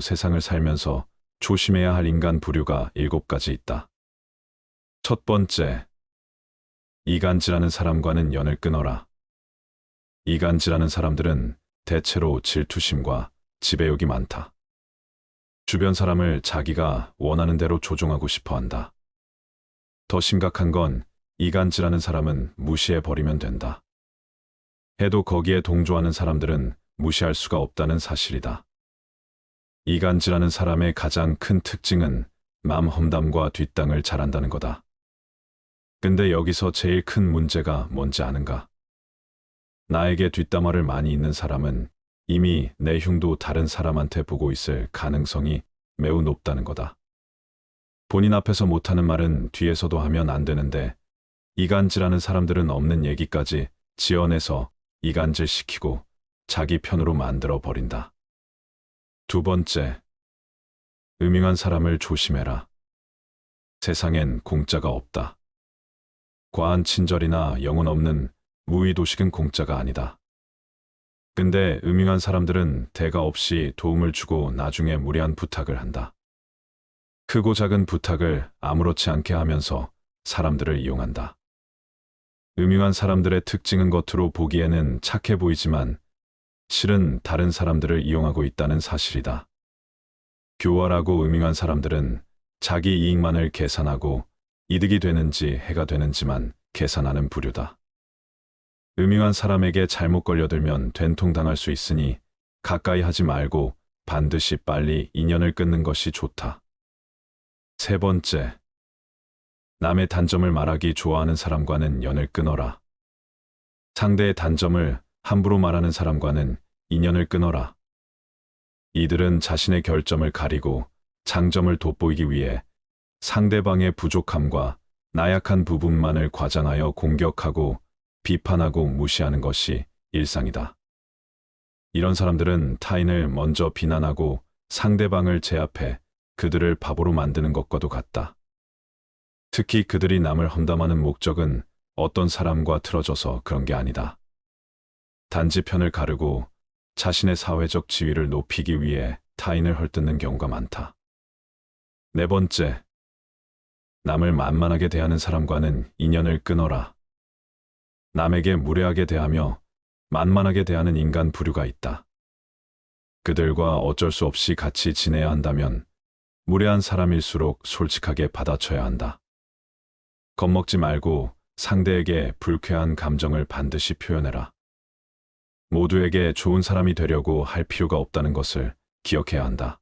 세상을 살면서 조심해야 할 인간 부류가 7가지 있다. 첫 번째, 이간질하는 사람과는 연을 끊어라. 이간질하는 사람들은 대체로 질투심과 지배욕이 많다. 주변 사람을 자기가 원하는 대로 조종하고 싶어 한다. 더 심각한 건 이간질하는 사람은 무시해버리면 된다. 해도 거기에 동조하는 사람들은 무시할 수가 없다는 사실이다. 이간질하는 사람의 가장 큰 특징은 남 험담과 뒷땅을 잘한다는 거다. 근데 여기서 제일 큰 문제가 뭔지 아는가? 나에게 뒷담화를 많이 잇는 사람은 이미 내 흉도 다른 사람한테 보고 있을 가능성이 매우 높다는 거다. 본인 앞에서 못하는 말은 뒤에서도 하면 안 되는데 이간질하는 사람들은 없는 얘기까지 지어내서 이간질시키고 자기 편으로 만들어 버린다. 두 번째, 음흉한 사람을 조심해라. 세상엔 공짜가 없다. 과한 친절이나 영혼 없는 무의도식은 공짜가 아니다. 근데 음흉한 사람들은 대가 없이 도움을 주고 나중에 무리한 부탁을 한다. 크고 작은 부탁을 아무렇지 않게 하면서 사람들을 이용한다. 음흉한 사람들의 특징은 겉으로 보기에는 착해 보이지만 실은 다른 사람들을 이용하고 있다는 사실이다. 교활하고 음흉한 사람들은 자기 이익만을 계산하고 이득이 되는지 해가 되는지만 계산하는 부류다. 음흉한 사람에게 잘못 걸려들면 된통당할 수 있으니 가까이 하지 말고 반드시 빨리 인연을 끊는 것이 좋다. 세 번째, 남의 단점을 말하기 좋아하는 사람과는 연을 끊어라. 상대의 단점을 함부로 말하는 사람과는 인연을 끊어라. 이들은 자신의 결점을 가리고 장점을 돋보이기 위해 상대방의 부족함과 나약한 부분만을 과장하여 공격하고 비판하고 무시하는 것이 일상이다. 이런 사람들은 타인을 먼저 비난하고 상대방을 제압해 그들을 바보로 만드는 것과도 같다. 특히 그들이 남을 험담하는 목적은 어떤 사람과 틀어져서 그런 게 아니다. 단지 편을 가르고 자신의 사회적 지위를 높이기 위해 타인을 헐뜯는 경우가 많다. 네 번째, 남을 만만하게 대하는 사람과는 인연을 끊어라. 남에게 무례하게 대하며 만만하게 대하는 인간 부류가 있다. 그들과 어쩔 수 없이 같이 지내야 한다면 무례한 사람일수록 솔직하게 받아쳐야 한다. 겁먹지 말고 상대에게 불쾌한 감정을 반드시 표현해라. 모두에게 좋은 사람이 되려고 할 필요가 없다는 것을 기억해야 한다.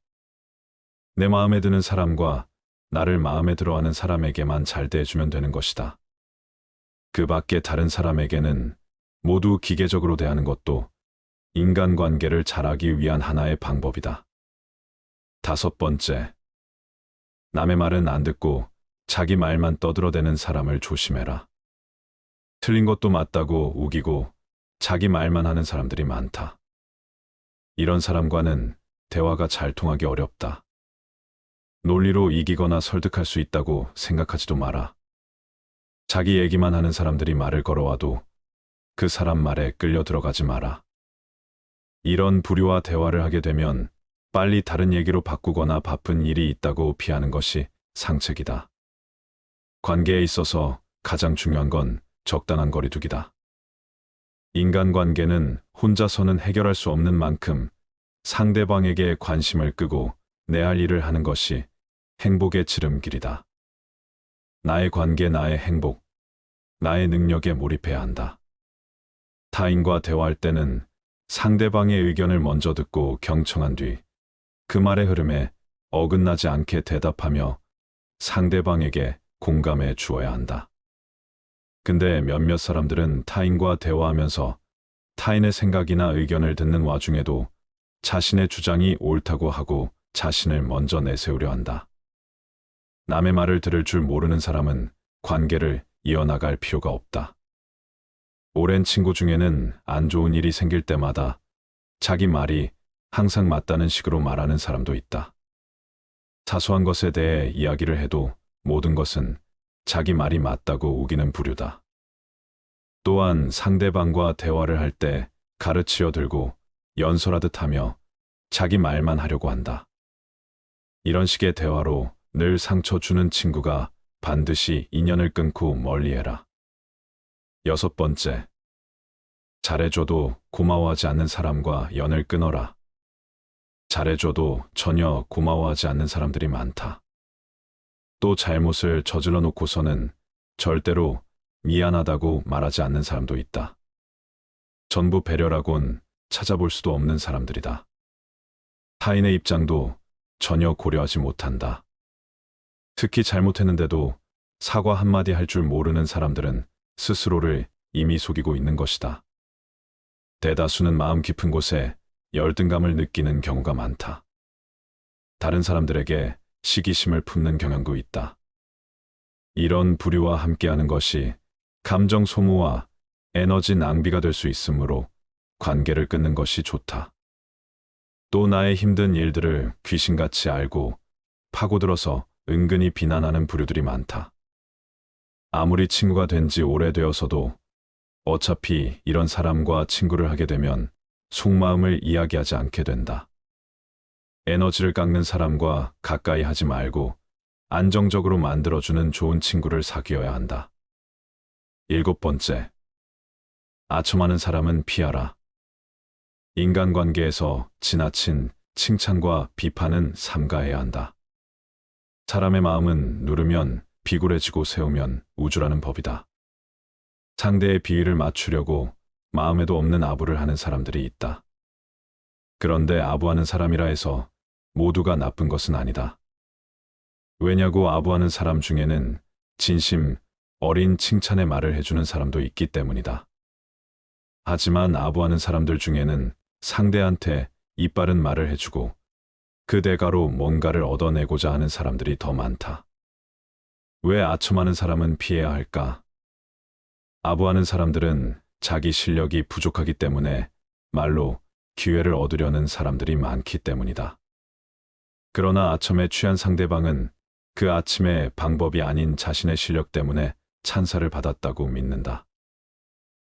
내 마음에 드는 사람과 나를 마음에 들어하는 사람에게만 잘 대해주면 되는 것이다. 그 밖에 다른 사람에게는 모두 기계적으로 대하는 것도 인간관계를 잘하기 위한 하나의 방법이다. 다섯 번째, 남의 말은 안 듣고 자기 말만 떠들어대는 사람을 조심해라. 틀린 것도 맞다고 우기고 자기 말만 하는 사람들이 많다. 이런 사람과는 대화가 잘 통하기 어렵다. 논리로 이기거나 설득할 수 있다고 생각하지도 마라. 자기 얘기만 하는 사람들이 말을 걸어와도 그 사람 말에 끌려 들어가지 마라. 이런 부류와 대화를 하게 되면 빨리 다른 얘기로 바꾸거나 바쁜 일이 있다고 피하는 것이 상책이다. 관계에 있어서 가장 중요한 건 적당한 거리두기다. 인간관계는 혼자서는 해결할 수 없는 만큼 상대방에게 관심을 끄고 내 할 일을 하는 것이 행복의 지름길이다. 나의 관계, 나의 행복, 나의 능력에 몰입해야 한다. 타인과 대화할 때는 상대방의 의견을 먼저 듣고 경청한 뒤 그 말의 흐름에 어긋나지 않게 대답하며 상대방에게 공감해 주어야 한다. 근데 몇몇 사람들은 타인과 대화하면서 타인의 생각이나 의견을 듣는 와중에도 자신의 주장이 옳다고 하고 자신을 먼저 내세우려 한다. 남의 말을 들을 줄 모르는 사람은 관계를 이어나갈 필요가 없다. 오랜 친구 중에는 안 좋은 일이 생길 때마다 자기 말이 항상 맞다는 식으로 말하는 사람도 있다. 사소한 것에 대해 이야기를 해도 모든 것은 자기 말이 맞다고 우기는 부류다. 또한 상대방과 대화를 할 때 가르치려 들고 연설하듯 하며 자기 말만 하려고 한다. 이런 식의 대화로 늘 상처 주는 친구가 반드시 인연을 끊고 멀리해라. 6번째, 잘해줘도 고마워하지 않는 사람과 연을 끊어라. 잘해줘도 전혀 고마워하지 않는 사람들이 많다. 또 잘못을 저질러 놓고서는 절대로 미안하다고 말하지 않는 사람도 있다. 전부 배려라곤 찾아볼 수도 없는 사람들이다. 타인의 입장도 전혀 고려하지 못한다. 특히 잘못했는데도 사과 한마디 할 줄 모르는 사람들은 스스로를 이미 속이고 있는 것이다. 대다수는 마음 깊은 곳에 열등감을 느끼는 경우가 많다. 다른 사람들에게 시기심을 품는 경향도 있다. 이런 부류와 함께하는 것이 감정 소모와 에너지 낭비가 될 수 있으므로 관계를 끊는 것이 좋다. 또 나의 힘든 일들을 귀신같이 알고 파고들어서 은근히 비난하는 부류들이 많다. 아무리 친구가 된 지 오래되어서도 어차피 이런 사람과 친구를 하게 되면 속마음을 이야기하지 않게 된다. 에너지를 깎는 사람과 가까이 하지 말고 안정적으로 만들어주는 좋은 친구를 사귀어야 한다. 7번째, 아첨하는 사람은 피하라. 인간관계에서 지나친 칭찬과 비판은 삼가해야 한다. 사람의 마음은 누르면 비굴해지고 세우면 우주라는 법이다. 상대의 비위를 맞추려고 마음에도 없는 아부를 하는 사람들이 있다. 그런데 아부하는 사람이라 해서 모두가 나쁜 것은 아니다. 왜냐고 아부하는 사람 중에는 진심 어린 칭찬의 말을 해주는 사람도 있기 때문이다. 하지만 아부하는 사람들 중에는 상대한테 이빠른 말을 해주고 그 대가로 뭔가를 얻어내고자 하는 사람들이 더 많다. 왜 아첨하는 사람은 피해야 할까? 아부하는 사람들은 자기 실력이 부족하기 때문에 말로 기회를 얻으려는 사람들이 많기 때문이다. 그러나 아첨에 취한 상대방은 그 아침의 방법이 아닌 자신의 실력 때문에 찬사를 받았다고 믿는다.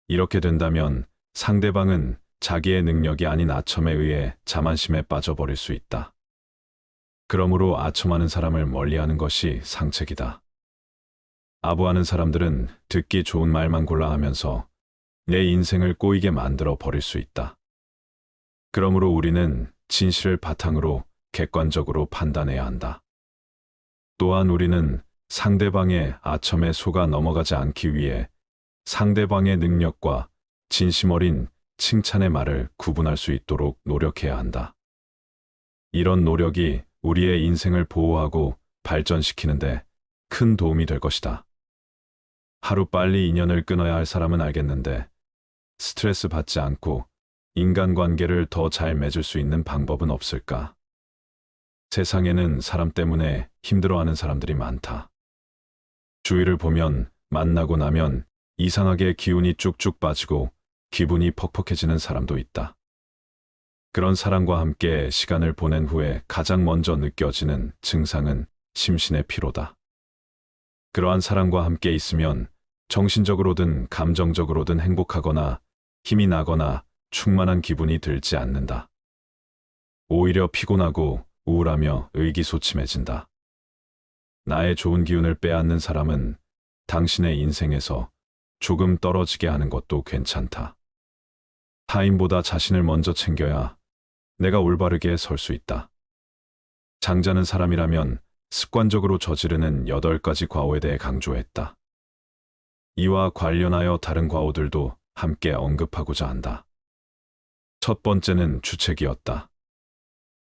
이렇게 된다면 상대방은 자기의 능력이 아닌 아첨에 의해 자만심에 빠져버릴 수 있다. 그러므로 아첨하는 사람을 멀리하는 것이 상책이다. 아부하는 사람들은 듣기 좋은 말만 골라 하면서 내 인생을 꼬이게 만들어 버릴 수 있다. 그러므로 우리는 진실을 바탕으로 객관적으로 판단해야 한다. 또한 우리는 상대방의 아첨에 속아 넘어가지 않기 위해 상대방의 능력과 진심 어린 칭찬의 말을 구분할 수 있도록 노력해야 한다. 이런 노력이 우리의 인생을 보호하고 발전시키는데 큰 도움이 될 것이다. 하루빨리 인연을 끊어야 할 사람은 알겠는데 스트레스 받지 않고 인간관계를 더 잘 맺을 수 있는 방법은 없을까? 세상에는 사람 때문에 힘들어하는 사람들이 많다. 주위를 보면 만나고 나면 이상하게 기운이 쭉쭉 빠지고 기분이 퍽퍽해지는 사람도 있다. 그런 사람과 함께 시간을 보낸 후에 가장 먼저 느껴지는 증상은 심신의 피로다. 그러한 사람과 함께 있으면 정신적으로든 감정적으로든 행복하거나 힘이 나거나 충만한 기분이 들지 않는다. 오히려 피곤하고 우울하며 의기소침해진다. 나의 좋은 기운을 빼앗는 사람은 당신의 인생에서 조금 떨어지게 하는 것도 괜찮다. 타인보다 자신을 먼저 챙겨야 내가 올바르게 설 수 있다. 장자는 사람이라면 습관적으로 저지르는 8가지 과오에 대해 강조했다. 이와 관련하여 다른 과오들도 함께 언급하고자 한다. 첫 번째는 주책이었다.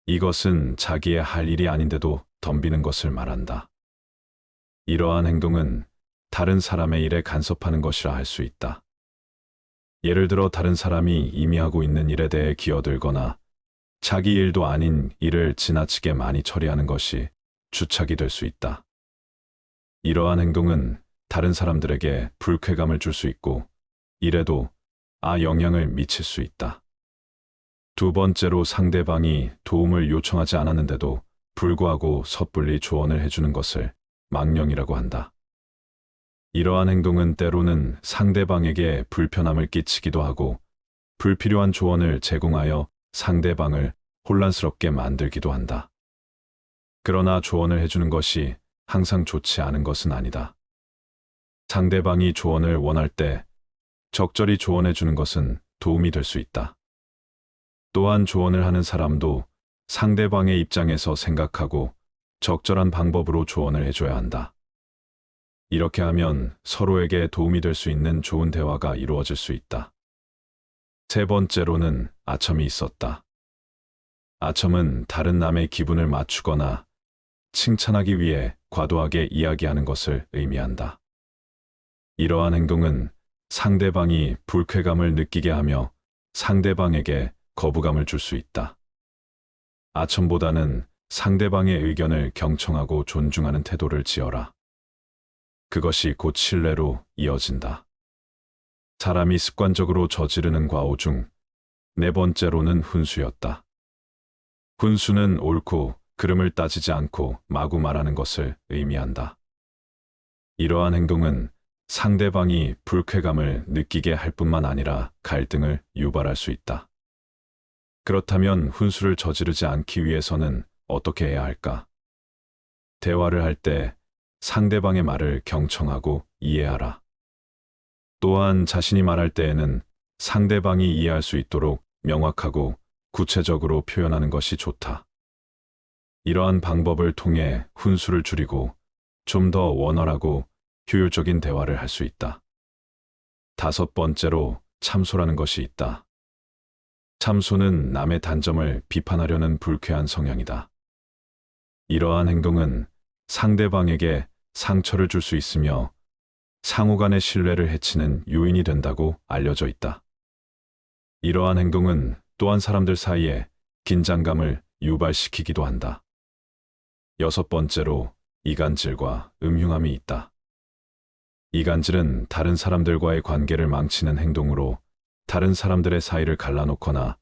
이것은 자기의 할 일이 아닌데도 덤비는 것을 말한다. 이러한 행동은 다른 사람의 일에 간섭하는 것이라 할 수 있다. 예를 들어 다른 사람이 이미 하고 있는 일에 대해 기어들거나 자기 일도 아닌 일을 지나치게 많이 처리하는 것이 주착이 될 수 있다. 이러한 행동은 다른 사람들에게 불쾌감을 줄 수 있고 일에도 영향을 미칠 수 있다. 두 번째로 상대방이 도움을 요청하지 않았는데도 불구하고 섣불리 조언을 해주는 것을 망령이라고 한다. 이러한 행동은 때로는 상대방에게 불편함을 끼치기도 하고 불필요한 조언을 제공하여 상대방을 혼란스럽게 만들기도 한다. 그러나 조언을 해주는 것이 항상 좋지 않은 것은 아니다. 상대방이 조언을 원할 때 적절히 조언해 주는 것은 도움이 될 수 있다. 또한 조언을 하는 사람도 상대방의 입장에서 생각하고 적절한 방법으로 조언을 해줘야 한다. 이렇게 하면 서로에게 도움이 될 수 있는 좋은 대화가 이루어질 수 있다. 세 번째로는 아첨이 있었다. 아첨은 다른 남의 기분을 맞추거나 칭찬하기 위해 과도하게 이야기하는 것을 의미한다. 이러한 행동은 상대방이 불쾌감을 느끼게 하며 상대방에게 거부감을 줄 수 있다. 아첨보다는 상대방의 의견을 경청하고 존중하는 태도를 지어라. 그것이 곧 신뢰로 이어진다. 사람이 습관적으로 저지르는 과오 중 네 번째로는 훈수였다. 훈수는 옳고 그름을 따지지 않고 마구 말하는 것을 의미한다. 이러한 행동은 상대방이 불쾌감을 느끼게 할 뿐만 아니라 갈등을 유발할 수 있다. 그렇다면 훈수를 저지르지 않기 위해서는 어떻게 해야 할까? 대화를 할 때 상대방의 말을 경청하고 이해하라. 또한 자신이 말할 때에는 상대방이 이해할 수 있도록 명확하고 구체적으로 표현하는 것이 좋다. 이러한 방법을 통해 훈수를 줄이고 좀 더 원활하고 효율적인 대화를 할 수 있다. 다섯 번째로 참소라는 것이 있다. 참소는 남의 단점을 비판하려는 불쾌한 성향이다. 이러한 행동은 상대방에게 상처를 줄 수 있으며 상호 간의 신뢰를 해치는 요인이 된다고 알려져 있다. 이러한 행동은 또한 사람들 사이에 긴장감을 유발시키기도 한다. 여섯 번째로 이간질과 음흉함이 있다. 이간질은 다른 사람들과의 관계를 망치는 행동으로 다른 사람들의 사이를 갈라놓거나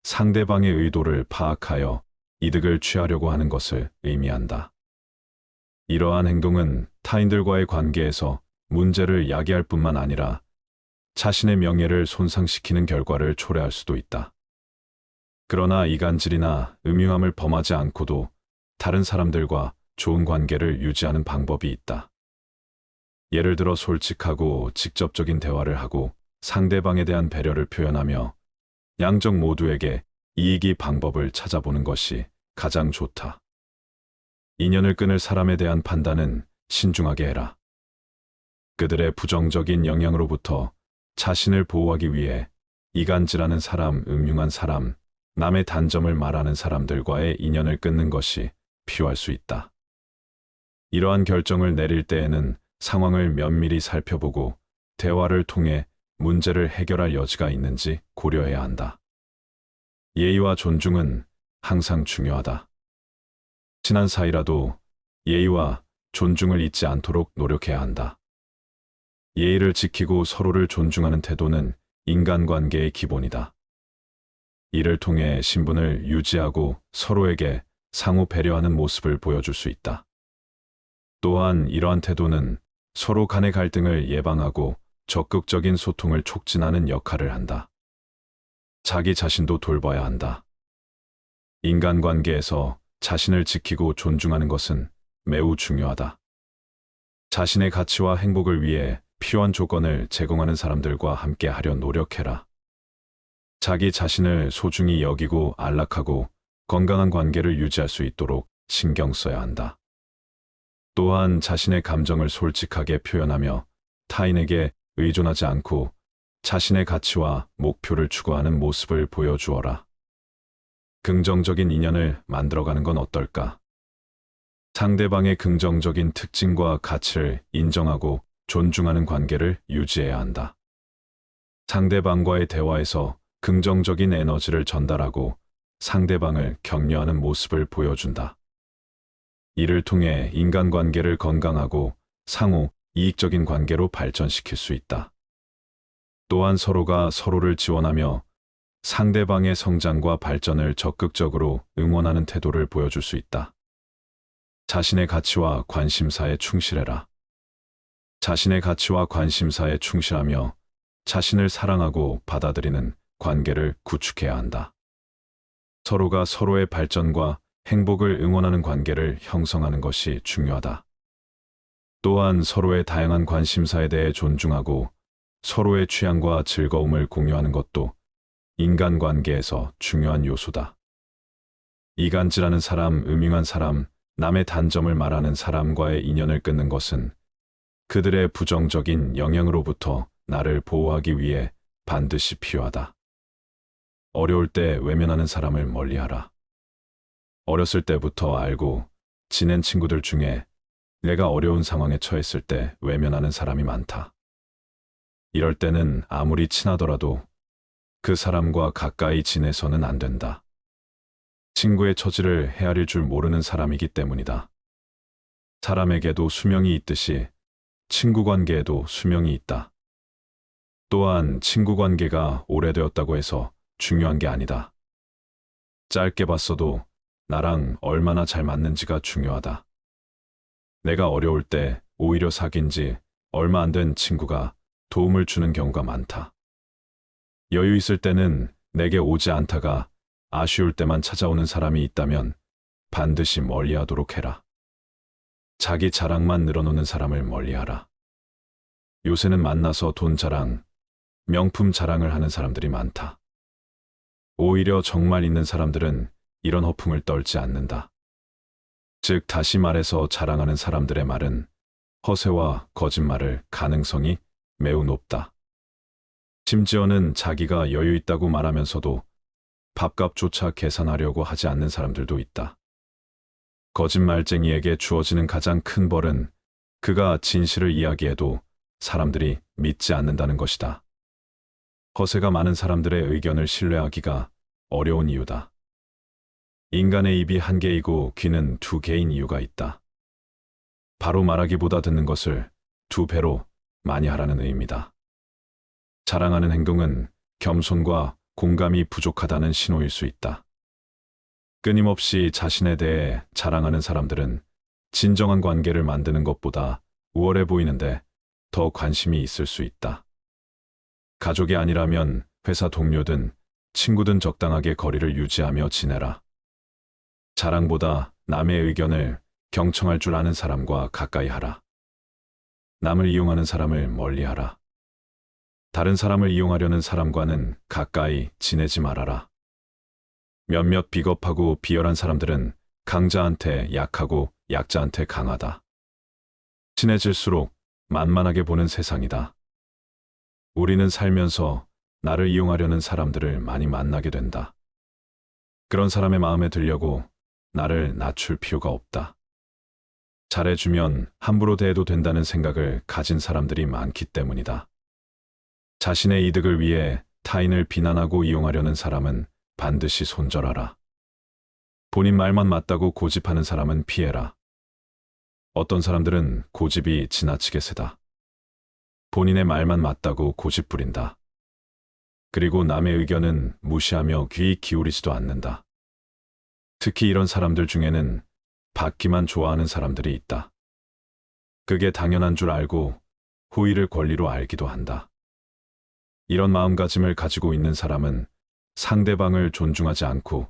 상대방의 의도를 파악하여 이득을 취하려고 하는 것을 의미한다. 이러한 행동은 타인들과의 관계에서 문제를 야기할 뿐만 아니라 자신의 명예를 손상시키는 결과를 초래할 수도 있다. 그러나 이간질이나 음흉함을 범하지 않고도 다른 사람들과 좋은 관계를 유지하는 방법이 있다. 예를 들어 솔직하고 직접적인 대화를 하고 상대방에 대한 배려를 표현하며 양쪽 모두에게 이익이 방법을 찾아보는 것이 가장 좋다. 인연을 끊을 사람에 대한 판단은 신중하게 해라. 그들의 부정적인 영향으로부터 자신을 보호하기 위해 이간질하는 사람, 음흉한 사람, 남의 단점을 말하는 사람들과의 인연을 끊는 것이 필요할 수 있다. 이러한 결정을 내릴 때에는 상황을 면밀히 살펴보고 대화를 통해 문제를 해결할 여지가 있는지 고려해야 한다. 예의와 존중은 항상 중요하다. 친한 사이라도 예의와 존중을 잊지 않도록 노력해야 한다. 예의를 지키고 서로를 존중하는 태도는 인간관계의 기본이다. 이를 통해 신분을 유지하고 서로에게 상호 배려하는 모습을 보여줄 수 있다. 또한 이러한 태도는 서로 간의 갈등을 예방하고 적극적인 소통을 촉진하는 역할을 한다. 자기 자신도 돌봐야 한다. 인간관계에서 자신을 지키고 존중하는 것은 매우 중요하다. 자신의 가치와 행복을 위해 필요한 조건을 제공하는 사람들과 함께 하려 노력해라. 자기 자신을 소중히 여기고 안락하고 건강한 관계를 유지할 수 있도록 신경 써야 한다. 또한 자신의 감정을 솔직하게 표현하며 타인에게 의존하지 않고 자신의 가치와 목표를 추구하는 모습을 보여주어라. 긍정적인 인연을 만들어가는 건 어떨까? 상대방의 긍정적인 특징과 가치를 인정하고 존중하는 관계를 유지해야 한다. 상대방과의 대화에서 긍정적인 에너지를 전달하고 상대방을 격려하는 모습을 보여준다. 이를 통해 인간관계를 건강하고 상호 이익적인 관계로 발전시킬 수 있다. 또한 서로가 서로를 지원하며 상대방의 성장과 발전을 적극적으로 응원하는 태도를 보여줄 수 있다. 자신의 가치와 관심사에 충실해라. 자신의 가치와 관심사에 충실하며 자신을 사랑하고 받아들이는 관계를 구축해야 한다. 서로가 서로의 발전과 행복을 응원하는 관계를 형성하는 것이 중요하다. 또한 서로의 다양한 관심사에 대해 존중하고 서로의 취향과 즐거움을 공유하는 것도 인간관계에서 중요한 요소다. 이간질하는 사람, 음흉한 사람, 남의 단점을 말하는 사람과의 인연을 끊는 것은 그들의 부정적인 영향으로부터 나를 보호하기 위해 반드시 필요하다. 어려울 때 외면하는 사람을 멀리하라. 어렸을 때부터 알고 지낸 친구들 중에 내가 어려운 상황에 처했을 때 외면하는 사람이 많다. 이럴 때는 아무리 친하더라도 그 사람과 가까이 지내서는 안 된다. 친구의 처지를 헤아릴 줄 모르는 사람이기 때문이다. 사람에게도 수명이 있듯이 친구 관계에도 수명이 있다. 또한 친구 관계가 오래되었다고 해서 중요한 게 아니다. 짧게 봤어도 나랑 얼마나 잘 맞는지가 중요하다. 내가 어려울 때 오히려 사귄 지 얼마 안 된 친구가 도움을 주는 경우가 많다. 여유 있을 때는 내게 오지 않다가 아쉬울 때만 찾아오는 사람이 있다면 반드시 멀리하도록 해라. 자기 자랑만 늘어놓는 사람을 멀리하라. 요새는 만나서 돈 자랑, 명품 자랑을 하는 사람들이 많다. 오히려 정말 있는 사람들은 이런 허풍을 떨지 않는다. 즉, 다시 말해서 자랑하는 사람들의 말은 허세와 거짓말을 가능성이 매우 높다. 심지어는 자기가 여유 있다고 말하면서도 밥값조차 계산하려고 하지 않는 사람들도 있다. 거짓말쟁이에게 주어지는 가장 큰 벌은 그가 진실을 이야기해도 사람들이 믿지 않는다는 것이다. 허세가 많은 사람들의 의견을 신뢰하기가 어려운 이유다. 인간의 입이 한 개이고 귀는 두 개인 이유가 있다. 바로 말하기보다 듣는 것을 두 배로 많이 하라는 의미다. 자랑하는 행동은 겸손과 공감이 부족하다는 신호일 수 있다. 끊임없이 자신에 대해 자랑하는 사람들은 진정한 관계를 만드는 것보다 우월해 보이는데 더 관심이 있을 수 있다. 가족이 아니라면 회사 동료든 친구든 적당하게 거리를 유지하며 지내라. 자랑보다 남의 의견을 경청할 줄 아는 사람과 가까이 하라. 남을 이용하는 사람을 멀리하라. 다른 사람을 이용하려는 사람과는 가까이 지내지 말아라. 몇몇 비겁하고 비열한 사람들은 강자한테 약하고 약자한테 강하다. 친해질수록 만만하게 보는 세상이다. 우리는 살면서 나를 이용하려는 사람들을 많이 만나게 된다. 그런 사람의 마음에 들려고 나를 낮출 필요가 없다. 잘해주면 함부로 대해도 된다는 생각을 가진 사람들이 많기 때문이다. 자신의 이득을 위해 타인을 비난하고 이용하려는 사람은 반드시 손절하라. 본인 말만 맞다고 고집하는 사람은 피해라. 어떤 사람들은 고집이 지나치게 세다. 본인의 말만 맞다고 고집 부린다. 그리고 남의 의견은 무시하며 귀 기울이지도 않는다. 특히 이런 사람들 중에는 받기만 좋아하는 사람들이 있다. 그게 당연한 줄 알고 호의를 권리로 알기도 한다. 이런 마음가짐을 가지고 있는 사람은 상대방을 존중하지 않고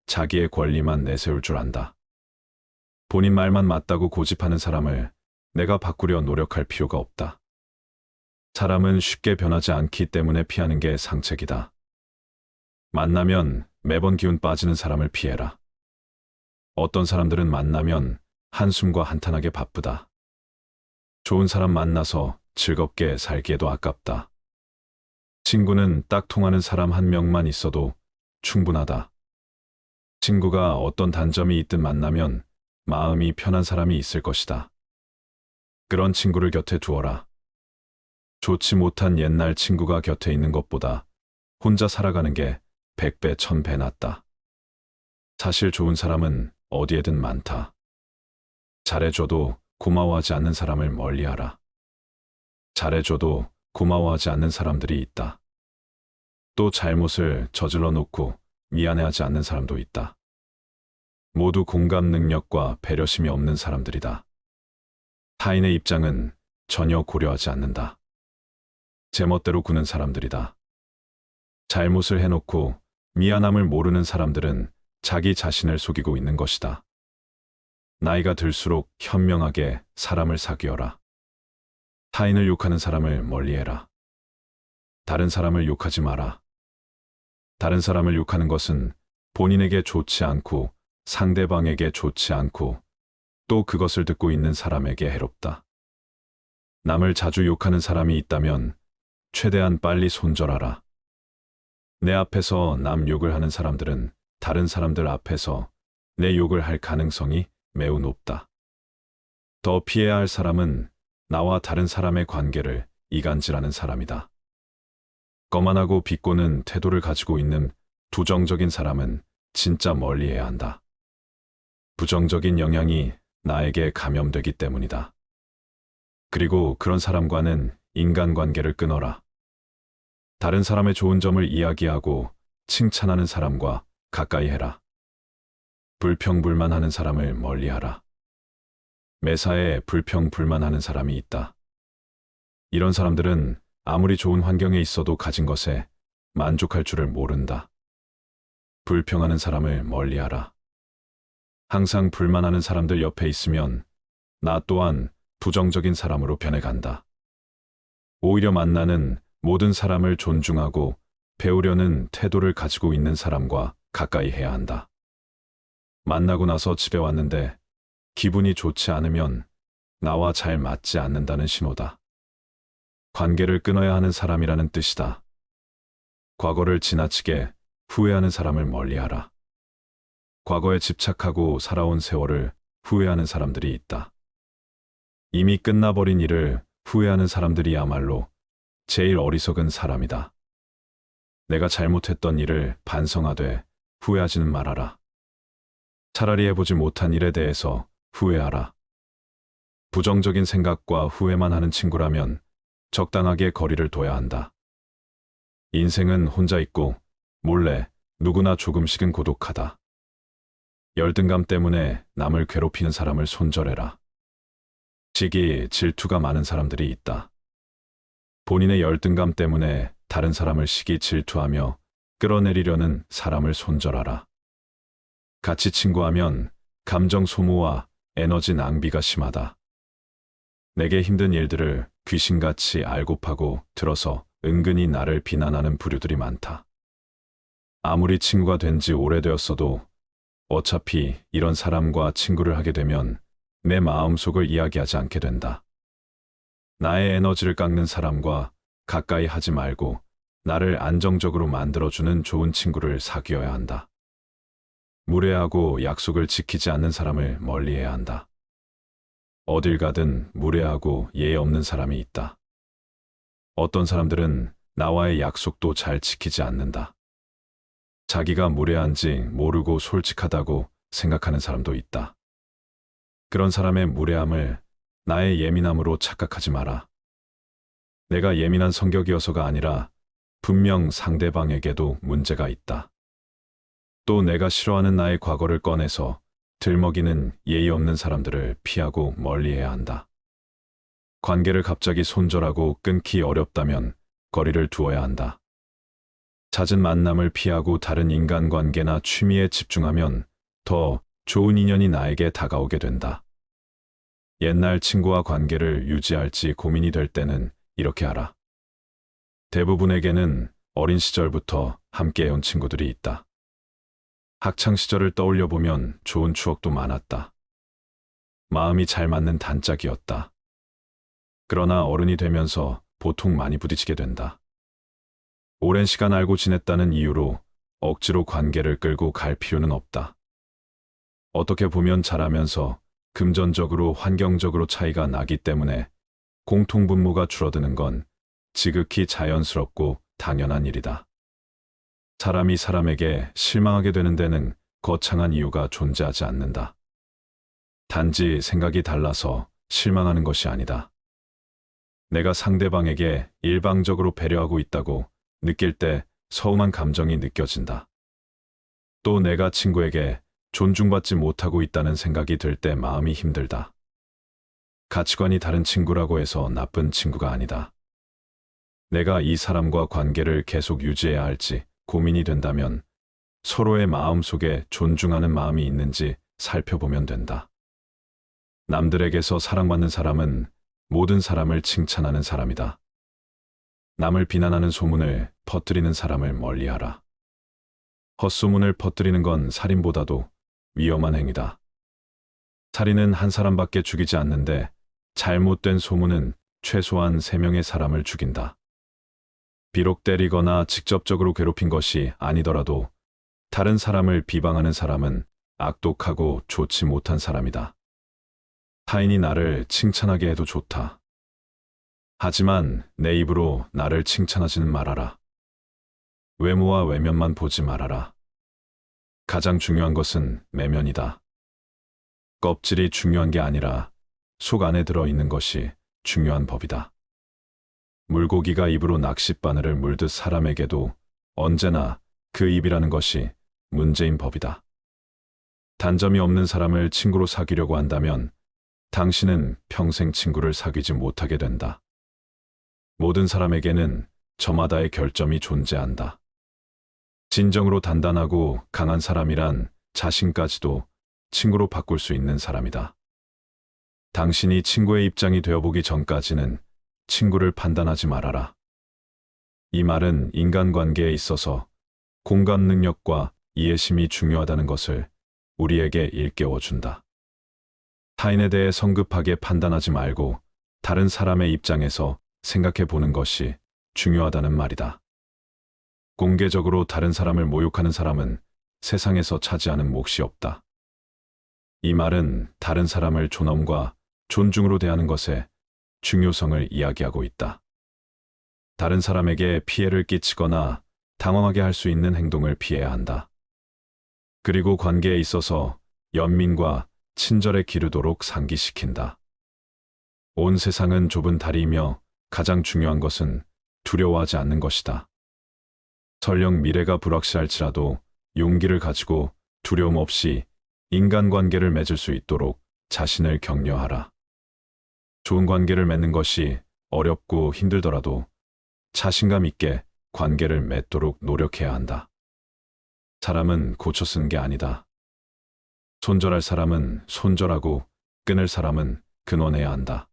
자기의 권리만 내세울 줄 안다. 본인 말만 맞다고 고집하는 사람을 내가 바꾸려 노력할 필요가 없다. 사람은 쉽게 변하지 않기 때문에 피하는 게 상책이다. 만나면 매번 기운 빠지는 사람을 피해라. 어떤 사람들은 만나면 한숨과 한탄하게 바쁘다. 좋은 사람 만나서 즐겁게 살기에도 아깝다. 친구는 딱 통하는 사람 한 명만 있어도 충분하다. 친구가 어떤 단점이 있든 만나면 마음이 편한 사람이 있을 것이다. 그런 친구를 곁에 두어라. 좋지 못한 옛날 친구가 곁에 있는 것보다 혼자 살아가는 게 100배, 1000배 낫다. 사실 좋은 사람은 어디에든 많다. 잘해줘도 고마워하지 않는 사람을 멀리하라. 잘해줘도 고마워하지 않는 사람들이 있다. 또 잘못을 저질러 놓고 미안해하지 않는 사람도 있다. 모두 공감 능력과 배려심이 없는 사람들이다. 타인의 입장은 전혀 고려하지 않는다. 제멋대로 구는 사람들이다. 잘못을 해놓고 미안함을 모르는 사람들은 자기 자신을 속이고 있는 것이다. 나이가 들수록 현명하게 사람을 사귀어라. 타인을 욕하는 사람을 멀리해라. 다른 사람을 욕하지 마라. 다른 사람을 욕하는 것은 본인에게 좋지 않고 상대방에게 좋지 않고 또 그것을 듣고 있는 사람에게 해롭다. 남을 자주 욕하는 사람이 있다면 최대한 빨리 손절하라. 내 앞에서 남 욕을 하는 사람들은 다른 사람들 앞에서 내 욕을 할 가능성이 매우 높다. 더 피해야 할 사람은 나와 다른 사람의 관계를 이간질하는 사람이다. 거만하고 비꼬는 태도를 가지고 있는 부정적인 사람은 진짜 멀리해야 한다. 부정적인 영향이 나에게 감염되기 때문이다. 그리고 그런 사람과는 인간관계를 끊어라. 다른 사람의 좋은 점을 이야기하고 칭찬하는 사람과 가까이 해라. 불평불만하는 사람을 멀리하라. 매사에 불평불만하는 사람이 있다. 이런 사람들은 아무리 좋은 환경에 있어도 가진 것에 만족할 줄을 모른다. 불평하는 사람을 멀리하라. 항상 불만하는 사람들 옆에 있으면 나 또한 부정적인 사람으로 변해간다. 오히려 만나는 모든 사람을 존중하고 배우려는 태도를 가지고 있는 사람과 가까이 해야 한다. 만나고 나서 집에 왔는데 기분이 좋지 않으면 나와 잘 맞지 않는다는 신호다. 관계를 끊어야 하는 사람이라는 뜻이다. 과거를 지나치게 후회하는 사람을 멀리하라. 과거에 집착하고 살아온 세월을 후회하는 사람들이 있다. 이미 끝나버린 일을 후회하는 사람들이야말로 제일 어리석은 사람이다. 내가 잘못했던 일을 반성하되 후회하지는 말아라. 차라리 해보지 못한 일에 대해서 후회하라. 부정적인 생각과 후회만 하는 친구라면 적당하게 거리를 둬야 한다. 인생은 혼자 있고 몰래 누구나 조금씩은 고독하다. 열등감 때문에 남을 괴롭히는 사람을 손절해라. 시기, 질투가 많은 사람들이 있다. 본인의 열등감 때문에 다른 사람을 시기, 질투하며 끌어내리려는 사람을 손절하라. 같이 친구하면 감정 소모와 에너지 낭비가 심하다. 내게 힘든 일들을 귀신같이 알고파고 들어서 은근히 나를 비난하는 부류들이 많다. 아무리 친구가 된 지 오래되었어도 어차피 이런 사람과 친구를 하게 되면 내 마음속을 이야기하지 않게 된다. 나의 에너지를 깎는 사람과 가까이 하지 말고 나를 안정적으로 만들어주는 좋은 친구를 사귀어야 한다. 무례하고 약속을 지키지 않는 사람을 멀리해야 한다. 어딜 가든 무례하고 예의 없는 사람이 있다. 어떤 사람들은 나와의 약속도 잘 지키지 않는다. 자기가 무례한지 모르고 솔직하다고 생각하는 사람도 있다. 그런 사람의 무례함을 나의 예민함으로 착각하지 마라. 내가 예민한 성격이어서가 아니라 분명 상대방에게도 문제가 있다. 또 내가 싫어하는 나의 과거를 꺼내서 들먹이는 예의 없는 사람들을 피하고 멀리해야 한다. 관계를 갑자기 손절하고 끊기 어렵다면 거리를 두어야 한다. 잦은 만남을 피하고 다른 인간관계나 취미에 집중하면 더 좋은 인연이 나에게 다가오게 된다. 옛날 친구와 관계를 유지할지 고민이 될 때는 이렇게 하라. 대부분에게는 어린 시절부터 함께해온 친구들이 있다. 학창 시절을 떠올려 보면 좋은 추억도 많았다. 마음이 잘 맞는 단짝이었다. 그러나 어른이 되면서 보통 많이 부딪히게 된다. 오랜 시간 알고 지냈다는 이유로 억지로 관계를 끌고 갈 필요는 없다. 어떻게 보면 잘하면서 금전적으로 환경적으로 차이가 나기 때문에 공통분모가 줄어드는 건 지극히 자연스럽고 당연한 일이다. 사람이 사람에게 실망하게 되는 데는 거창한 이유가 존재하지 않는다. 단지 생각이 달라서 실망하는 것이 아니다. 내가 상대방에게 일방적으로 배려하고 있다고 느낄 때 서운한 감정이 느껴진다. 또 내가 친구에게 존중받지 못하고 있다는 생각이 들 때 마음이 힘들다. 가치관이 다른 친구라고 해서 나쁜 친구가 아니다. 내가 이 사람과 관계를 계속 유지해야 할지 고민이 된다면 서로의 마음 속에 존중하는 마음이 있는지 살펴보면 된다. 남들에게서 사랑받는 사람은 모든 사람을 칭찬하는 사람이다. 남을 비난하는 소문을 퍼뜨리는 사람을 멀리하라. 헛소문을 퍼뜨리는 건 살인보다도 위험한 행위다. 살인은 한 사람밖에 죽이지 않는데 잘못된 소문은 최소한 3명의 사람을 죽인다. 비록 때리거나 직접적으로 괴롭힌 것이 아니더라도 다른 사람을 비방하는 사람은 악독하고 좋지 못한 사람이다. 타인이 나를 칭찬하게 해도 좋다. 하지만 내 입으로 나를 칭찬하지는 말아라. 외모와 외면만 보지 말아라. 가장 중요한 것은 내면이다. 껍질이 중요한 게 아니라 속 안에 들어있는 것이 중요한 법이다. 물고기가 입으로 낚싯바늘을 물듯 사람에게도 언제나 그 입이라는 것이 문제인 법이다. 단점이 없는 사람을 친구로 사귀려고 한다면 당신은 평생 친구를 사귀지 못하게 된다. 모든 사람에게는 저마다의 결점이 존재한다. 진정으로 단단하고 강한 사람이란 자신까지도 친구로 바꿀 수 있는 사람이다. 당신이 친구의 입장이 되어보기 전까지는 친구를 판단하지 말아라. 이 말은 인간관계에 있어서 공감 능력과 이해심이 중요하다는 것을 우리에게 일깨워준다. 타인에 대해 성급하게 판단하지 말고 다른 사람의 입장에서 생각해 보는 것이 중요하다는 말이다. 공개적으로 다른 사람을 모욕하는 사람은 세상에서 차지하는 몫이 없다. 이 말은 다른 사람을 존엄과 존중으로 대하는 것의 중요성을 이야기하고 있다. 다른 사람에게 피해를 끼치거나 당황하게 할 수 있는 행동을 피해야 한다. 그리고 관계에 있어서 연민과 친절에 기르도록 상기시킨다. 온 세상은 좁은 다리이며 가장 중요한 것은 두려워하지 않는 것이다. 설령 미래가 불확실할지라도 용기를 가지고 두려움 없이 인간관계를 맺을 수 있도록 자신을 격려하라. 좋은 관계를 맺는 것이 어렵고 힘들더라도 자신감 있게 관계를 맺도록 노력해야 한다. 사람은 고쳐 쓰는 게 아니다. 손절할 사람은 손절하고 끊을 사람은 끊어내야 한다.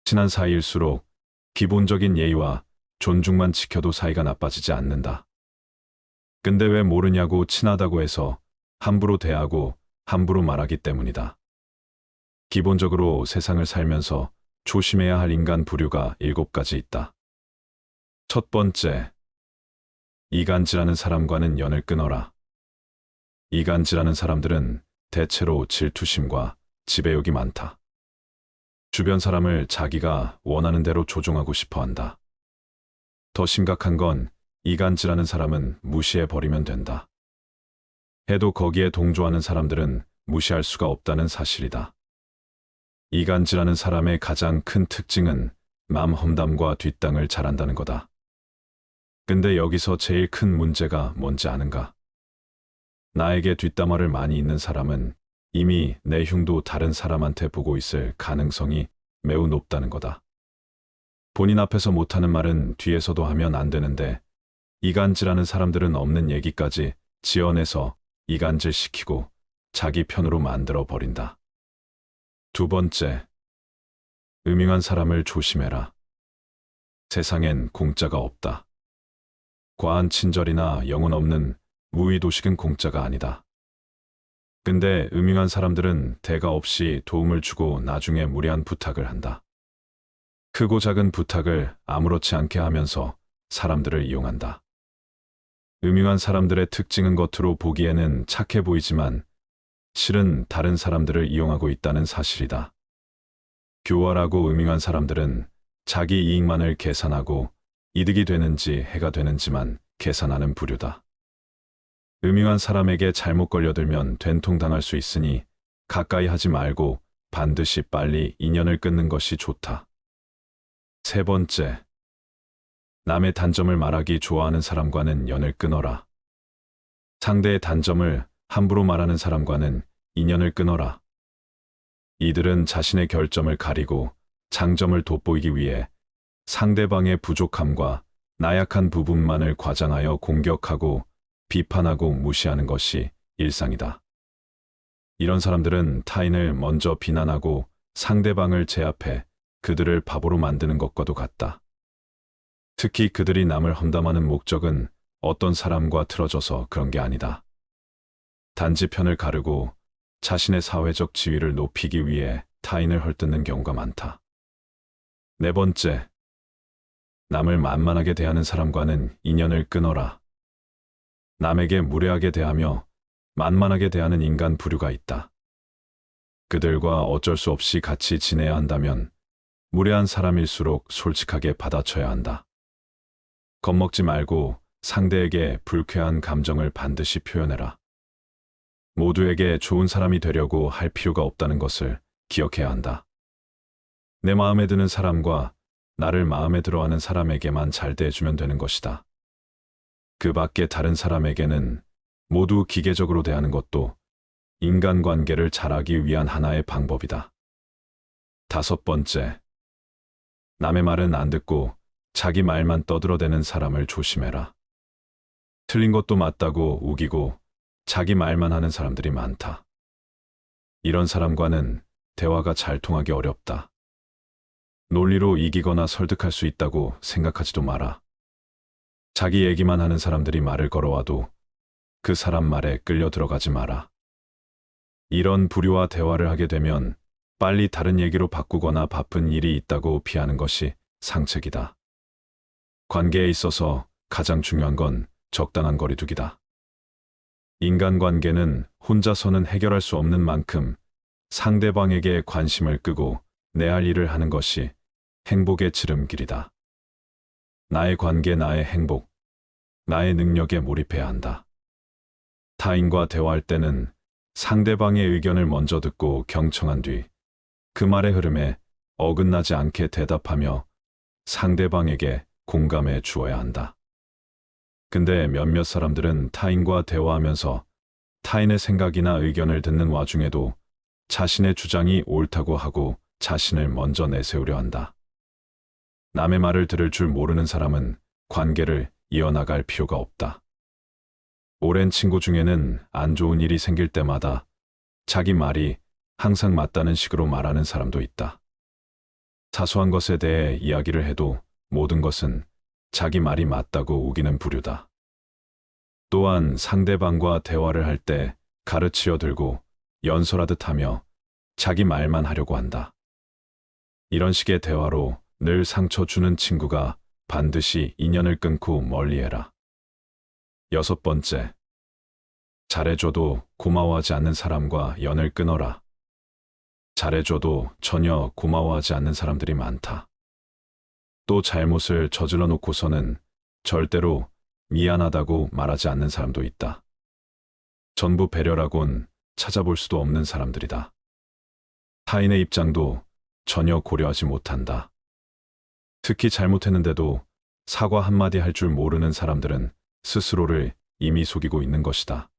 친한 사이일수록 기본적인 예의와 존중만 지켜도 사이가 나빠지지 않는다. 근데 왜 모르냐고 친하다고 해서 함부로 대하고 함부로 말하기 때문이다. 기본적으로 세상을 살면서 조심해야 할 인간 부류가 7가지 있다. 첫 번째, 이간질하는 사람과는 연을 끊어라. 이간질하는 사람들은 대체로 질투심과 지배욕이 많다. 주변 사람을 자기가 원하는 대로 조종하고 싶어 한다. 더 심각한 건 이간질하는 사람은 무시해버리면 된다. 해도 거기에 동조하는 사람들은 무시할 수가 없다는 사실이다. 이간질하는 사람의 가장 큰 특징은 맘 험담과 뒷땅을 잘한다는 거다. 근데 여기서 제일 큰 문제가 뭔지 아는가? 나에게 뒷담화를 많이 있는 사람은 이미 내 흉도 다른 사람한테 보고 있을 가능성이 매우 높다는 거다. 본인 앞에서 못하는 말은 뒤에서도 하면 안 되는데 이간질하는 사람들은 없는 얘기까지 지어내서 이간질시키고 자기 편으로 만들어 버린다. 두 번째, 음흉한 사람을 조심해라. 세상엔 공짜가 없다. 과한 친절이나 영혼 없는 무의도식은 공짜가 아니다. 근데 음흉한 사람들은 대가 없이 도움을 주고 나중에 무리한 부탁을 한다. 크고 작은 부탁을 아무렇지 않게 하면서 사람들을 이용한다. 음흉한 사람들의 특징은 겉으로 보기에는 착해 보이지만 실은 다른 사람들을 이용하고 있다는 사실이다. 교활하고 음흉한 사람들은 자기 이익만을 계산하고 이득이 되는지 해가 되는지만 계산하는 부류다. 음흉한 사람에게 잘못 걸려들면 된통당할 수 있으니 가까이 하지 말고 반드시 빨리 인연을 끊는 것이 좋다. 세 번째, 남의 단점을 말하기 좋아하는 사람과는 연을 끊어라. 상대의 단점을 함부로 말하는 사람과는 인연을 끊어라. 이들은 자신의 결점을 가리고 장점을 돋보이기 위해 상대방의 부족함과 나약한 부분만을 과장하여 공격하고 비판하고 무시하는 것이 일상이다. 이런 사람들은 타인을 먼저 비난하고 상대방을 제압해 그들을 바보로 만드는 것과도 같다. 특히 그들이 남을 험담하는 목적은 어떤 사람과 틀어져서 그런 게 아니다. 단지 편을 가르고 자신의 사회적 지위를 높이기 위해 타인을 헐뜯는 경우가 많다. 네 번째, 남을 만만하게 대하는 사람과는 인연을 끊어라. 남에게 무례하게 대하며 만만하게 대하는 인간 부류가 있다. 그들과 어쩔 수 없이 같이 지내야 한다면 무례한 사람일수록 솔직하게 받아쳐야 한다. 겁먹지 말고 상대에게 불쾌한 감정을 반드시 표현해라. 모두에게 좋은 사람이 되려고 할 필요가 없다는 것을 기억해야 한다. 내 마음에 드는 사람과 나를 마음에 들어하는 사람에게만 잘 대해주면 되는 것이다. 그 밖에 다른 사람에게는 모두 기계적으로 대하는 것도 인간관계를 잘하기 위한 하나의 방법이다. 다섯 번째, 남의 말은 안 듣고 자기 말만 떠들어대는 사람을 조심해라. 틀린 것도 맞다고 우기고 자기 말만 하는 사람들이 많다. 이런 사람과는 대화가 잘 통하기 어렵다. 논리로 이기거나 설득할 수 있다고 생각하지도 마라. 자기 얘기만 하는 사람들이 말을 걸어와도 그 사람 말에 끌려 들어가지 마라. 이런 부류와 대화를 하게 되면 빨리 다른 얘기로 바꾸거나 바쁜 일이 있다고 피하는 것이 상책이다. 관계에 있어서 가장 중요한 건 적당한 거리두기다. 인간관계는 혼자서는 해결할 수 없는 만큼 상대방에게 관심을 끄고 내 할 일을 하는 것이 행복의 지름길이다. 나의 관계, 나의 행복, 나의 능력에 몰입해야 한다. 타인과 대화할 때는 상대방의 의견을 먼저 듣고 경청한 뒤 그 말의 흐름에 어긋나지 않게 대답하며 상대방에게 공감해 주어야 한다. 근데 몇몇 사람들은 타인과 대화하면서 타인의 생각이나 의견을 듣는 와중에도 자신의 주장이 옳다고 하고 자신을 먼저 내세우려 한다. 남의 말을 들을 줄 모르는 사람은 관계를 이어나갈 필요가 없다. 오랜 친구 중에는 안 좋은 일이 생길 때마다 자기 말이 항상 맞다는 식으로 말하는 사람도 있다. 사소한 것에 대해 이야기를 해도 모든 것은 자기 말이 맞다고 우기는 부류다. 또한 상대방과 대화를 할 때 가르치려 들고 연설하듯 하며 자기 말만 하려고 한다. 이런 식의 대화로 늘 상처 주는 친구가 반드시 인연을 끊고 멀리해라. 여섯 번째, 잘해줘도 고마워하지 않는 사람과 연을 끊어라. 잘해줘도 전혀 고마워하지 않는 사람들이 많다. 또 잘못을 저질러 놓고서는 절대로 미안하다고 말하지 않는 사람도 있다. 전부 배려라곤 찾아볼 수도 없는 사람들이다. 타인의 입장도 전혀 고려하지 못한다. 특히 잘못했는데도 사과 한마디 할 줄 모르는 사람들은 스스로를 이미 속이고 있는 것이다.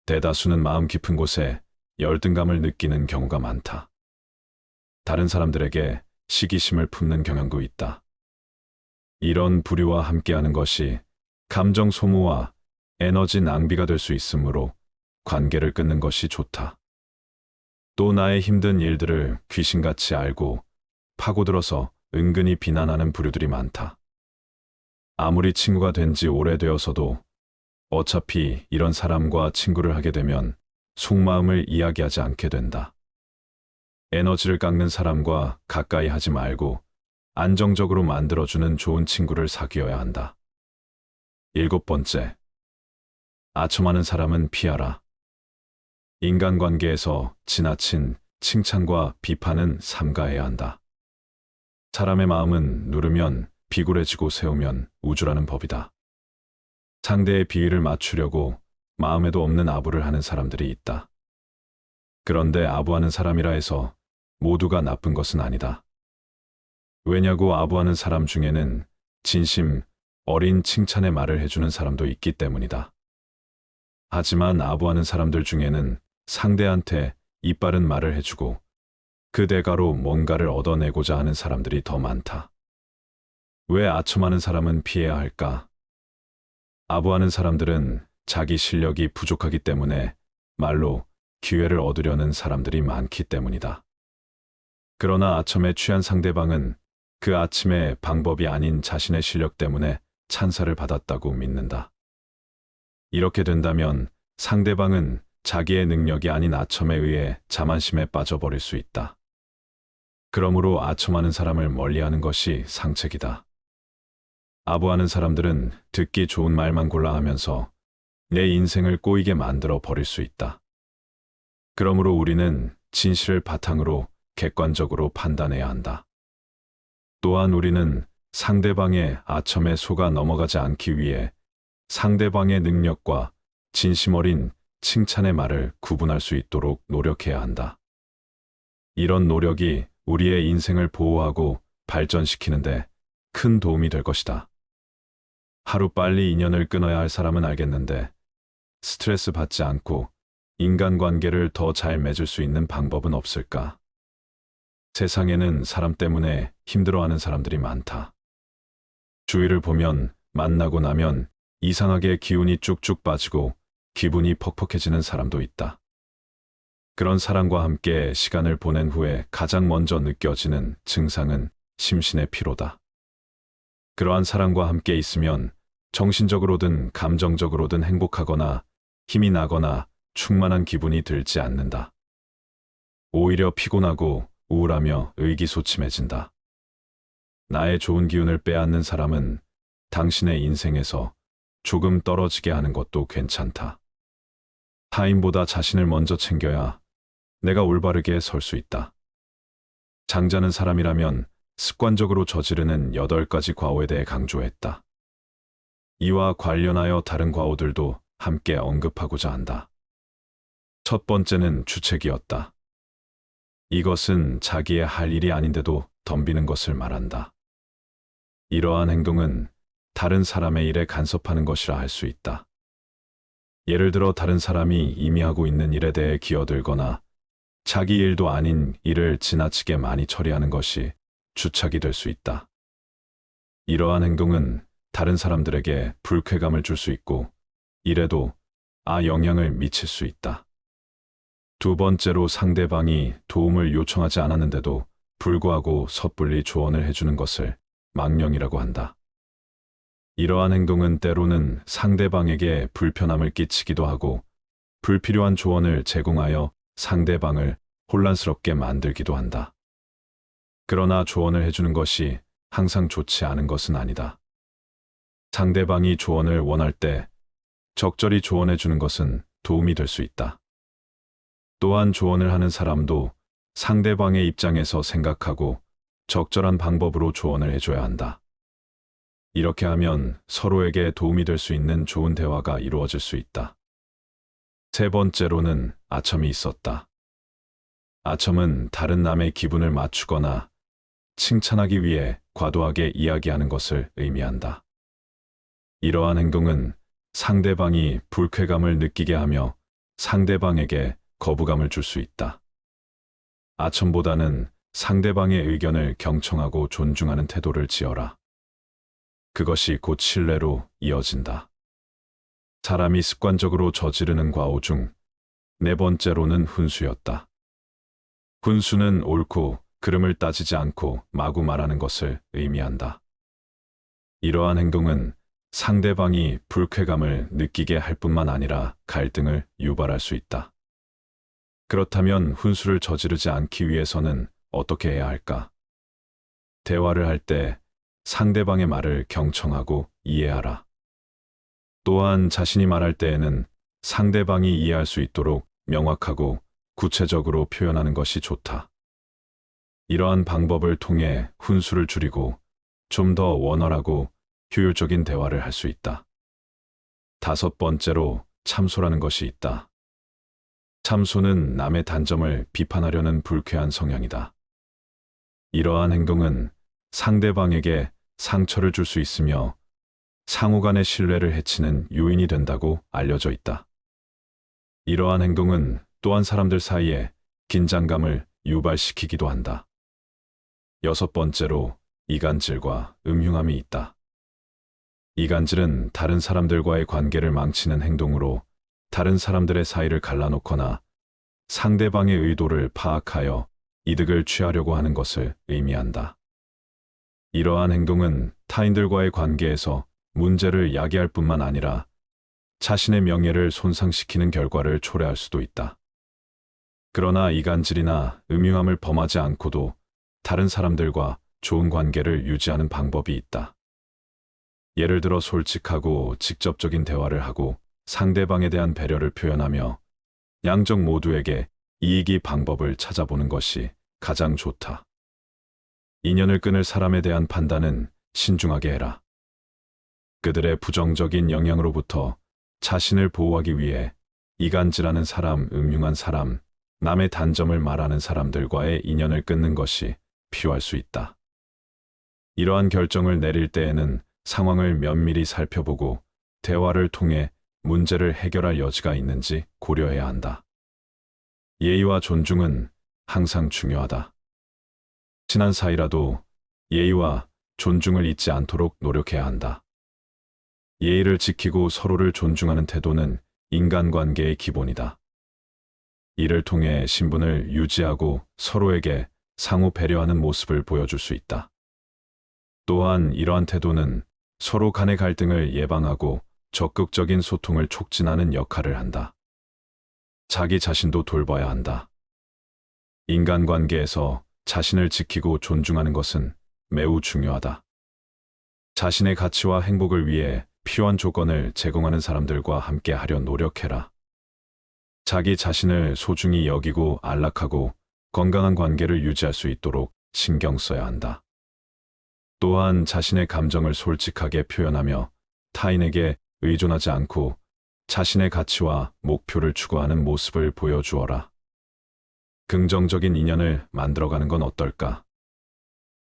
대다수는 마음 깊은 곳에 열등감을 느끼는 경우가 많다. 다른 사람들에게 시기심을 품는 경향도 있다. 이런 부류와 함께하는 것이 감정 소모와 에너지 낭비가 될 수 있으므로 관계를 끊는 것이 좋다. 또 나의 힘든 일들을 귀신같이 알고 파고들어서 은근히 비난하는 부류들이 많다. 아무리 친구가 된 지 오래되어서도 어차피 이런 사람과 친구를 하게 되면 속마음을 이야기하지 않게 된다. 에너지를 깎는 사람과 가까이 하지 말고 안정적으로 만들어주는 좋은 친구를 사귀어야 한다. 일곱 번째, 아첨하는 사람은 피하라. 인간관계에서 지나친 칭찬과 비판은 삼가해야 한다. 사람의 마음은 누르면 비굴해지고 세우면 우주라는 법이다. 상대의 비위를 맞추려고 마음에도 없는 아부를 하는 사람들이 있다. 그런데 아부하는 사람이라 해서 모두가 나쁜 것은 아니다. 왜냐고 아부하는 사람 중에는 진심 어린 칭찬의 말을 해주는 사람도 있기 때문이다. 하지만 아부하는 사람들 중에는 상대한테 이빠른 말을 해주고 그 대가로 뭔가를 얻어내고자 하는 사람들이 더 많다. 왜 아첨하는 사람은 피해야 할까? 아부하는 사람들은 자기 실력이 부족하기 때문에 말로 기회를 얻으려는 사람들이 많기 때문이다. 그러나 아첨에 취한 상대방은 그 아침의 방법이 아닌 자신의 실력 때문에 찬사를 받았다고 믿는다. 이렇게 된다면 상대방은 자기의 능력이 아닌 아첨에 의해 자만심에 빠져버릴 수 있다. 그러므로 아첨하는 사람을 멀리하는 것이 상책이다. 아부하는 사람들은 듣기 좋은 말만 골라 하면서 내 인생을 꼬이게 만들어 버릴 수 있다. 그러므로 우리는 진실을 바탕으로 객관적으로 판단해야 한다. 또한 우리는 상대방의 아첨에 속아 넘어가지 않기 위해 상대방의 능력과 진심 어린 칭찬의 말을 구분할 수 있도록 노력해야 한다. 이런 노력이 우리의 인생을 보호하고 발전시키는데 큰 도움이 될 것이다. 하루빨리 인연을 끊어야 할 사람은 알겠는데 스트레스 받지 않고 인간관계를 더 잘 맺을 수 있는 방법은 없을까? 세상에는 사람 때문에 힘들어하는 사람들이 많다. 주위를 보면 만나고 나면 이상하게 기운이 쭉쭉 빠지고 기분이 퍽퍽해지는 사람도 있다. 그런 사람과 함께 시간을 보낸 후에 가장 먼저 느껴지는 증상은 심신의 피로다. 그러한 사람과 함께 있으면 정신적으로든 감정적으로든 행복하거나 힘이 나거나 충만한 기분이 들지 않는다. 오히려 피곤하고 우울하며 의기소침해진다. 나의 좋은 기운을 빼앗는 사람은 당신의 인생에서 조금 떨어지게 하는 것도 괜찮다. 타인보다 자신을 먼저 챙겨야 내가 올바르게 설 수 있다. 장자는 사람이라면 습관적으로 저지르는 8가지 과오에 대해 강조했다. 이와 관련하여 다른 과오들도 함께 언급하고자 한다. 첫 번째는 주책이었다. 이것은 자기의 할 일이 아닌데도 덤비는 것을 말한다. 이러한 행동은 다른 사람의 일에 간섭하는 것이라 할 수 있다. 예를 들어 다른 사람이 이미 하고 있는 일에 대해 기어들거나 자기 일도 아닌 일을 지나치게 많이 처리하는 것이 주착이 될 수 있다. 이러한 행동은 다른 사람들에게 불쾌감을 줄 수 있고 일에도 영향을 미칠 수 있다. 두 번째로 상대방이 도움을 요청하지 않았는데도 불구하고 섣불리 조언을 해주는 것을 망령이라고 한다. 이러한 행동은 때로는 상대방에게 불편함을 끼치기도 하고 불필요한 조언을 제공하여 상대방을 혼란스럽게 만들기도 한다. 그러나 조언을 해주는 것이 항상 좋지 않은 것은 아니다. 상대방이 조언을 원할 때 적절히 조언해 주는 것은 도움이 될 수 있다. 또한 조언을 하는 사람도 상대방의 입장에서 생각하고 적절한 방법으로 조언을 해줘야 한다. 이렇게 하면 서로에게 도움이 될 수 있는 좋은 대화가 이루어질 수 있다. 세 번째로는 아첨이 있었다. 아첨은 다른 남의 기분을 맞추거나 칭찬하기 위해 과도하게 이야기하는 것을 의미한다. 이러한 행동은 상대방이 불쾌감을 느끼게 하며 상대방에게 거부감을 줄 수 있다. 아첨보다는 상대방의 의견을 경청하고 존중하는 태도를 지어라. 그것이 곧 신뢰로 이어진다. 사람이 습관적으로 저지르는 과오 중 네 번째로는 훈수였다. 훈수는 옳고 그름을 따지지 않고 마구 말하는 것을 의미한다. 이러한 행동은 상대방이 불쾌감을 느끼게 할 뿐만 아니라 갈등을 유발할 수 있다. 그렇다면 훈수를 저지르지 않기 위해서는 어떻게 해야 할까? 대화를 할 때 상대방의 말을 경청하고 이해하라. 또한 자신이 말할 때에는 상대방이 이해할 수 있도록 명확하고 구체적으로 표현하는 것이 좋다. 이러한 방법을 통해 훈수를 줄이고 좀 더 원활하고 효율적인 대화를 할 수 있다. 다섯 번째로 참소라는 것이 있다. 참소는 남의 단점을 비판하려는 불쾌한 성향이다. 이러한 행동은 상대방에게 상처를 줄 수 있으며 상호 간의 신뢰를 해치는 요인이 된다고 알려져 있다. 이러한 행동은 또한 사람들 사이에 긴장감을 유발시키기도 한다. 여섯 번째로 이간질과 음흉함이 있다. 이간질은 다른 사람들과의 관계를 망치는 행동으로 다른 사람들의 사이를 갈라놓거나 상대방의 의도를 파악하여 이득을 취하려고 하는 것을 의미한다. 이러한 행동은 타인들과의 관계에서 문제를 야기할 뿐만 아니라 자신의 명예를 손상시키는 결과를 초래할 수도 있다. 그러나 이간질이나 음흉함을 범하지 않고도 다른 사람들과 좋은 관계를 유지하는 방법이 있다. 예를 들어 솔직하고 직접적인 대화를 하고 상대방에 대한 배려를 표현하며 양쪽 모두에게 이익이 방법을 찾아보는 것이 가장 좋다. 인연을 끊을 사람에 대한 판단은 신중하게 해라. 그들의 부정적인 영향으로부터 자신을 보호하기 위해 이간질하는 사람, 음흉한 사람, 남의 단점을 말하는 사람들과의 인연을 끊는 것이 필요할 수 있다. 이러한 결정을 내릴 때에는 상황을 면밀히 살펴보고 대화를 통해 문제를 해결할 여지가 있는지 고려해야 한다. 예의와 존중은 항상 중요하다. 친한 사이라도 예의와 존중을 잊지 않도록 노력해야 한다. 예의를 지키고 서로를 존중하는 태도는 인간관계의 기본이다. 이를 통해 신분을 유지하고 서로에게 상호 배려하는 모습을 보여줄 수 있다. 또한 이러한 태도는 서로 간의 갈등을 예방하고 적극적인 소통을 촉진하는 역할을 한다. 자기 자신도 돌봐야 한다. 인간관계에서 자신을 지키고 존중하는 것은 매우 중요하다. 자신의 가치와 행복을 위해 필요한 조건을 제공하는 사람들과 함께 하려 노력해라. 자기 자신을 소중히 여기고 안락하고 건강한 관계를 유지할 수 있도록 신경 써야 한다. 또한 자신의 감정을 솔직하게 표현하며 타인에게 의존하지 않고 자신의 가치와 목표를 추구하는 모습을 보여주어라. 긍정적인 인연을 만들어가는 건 어떨까?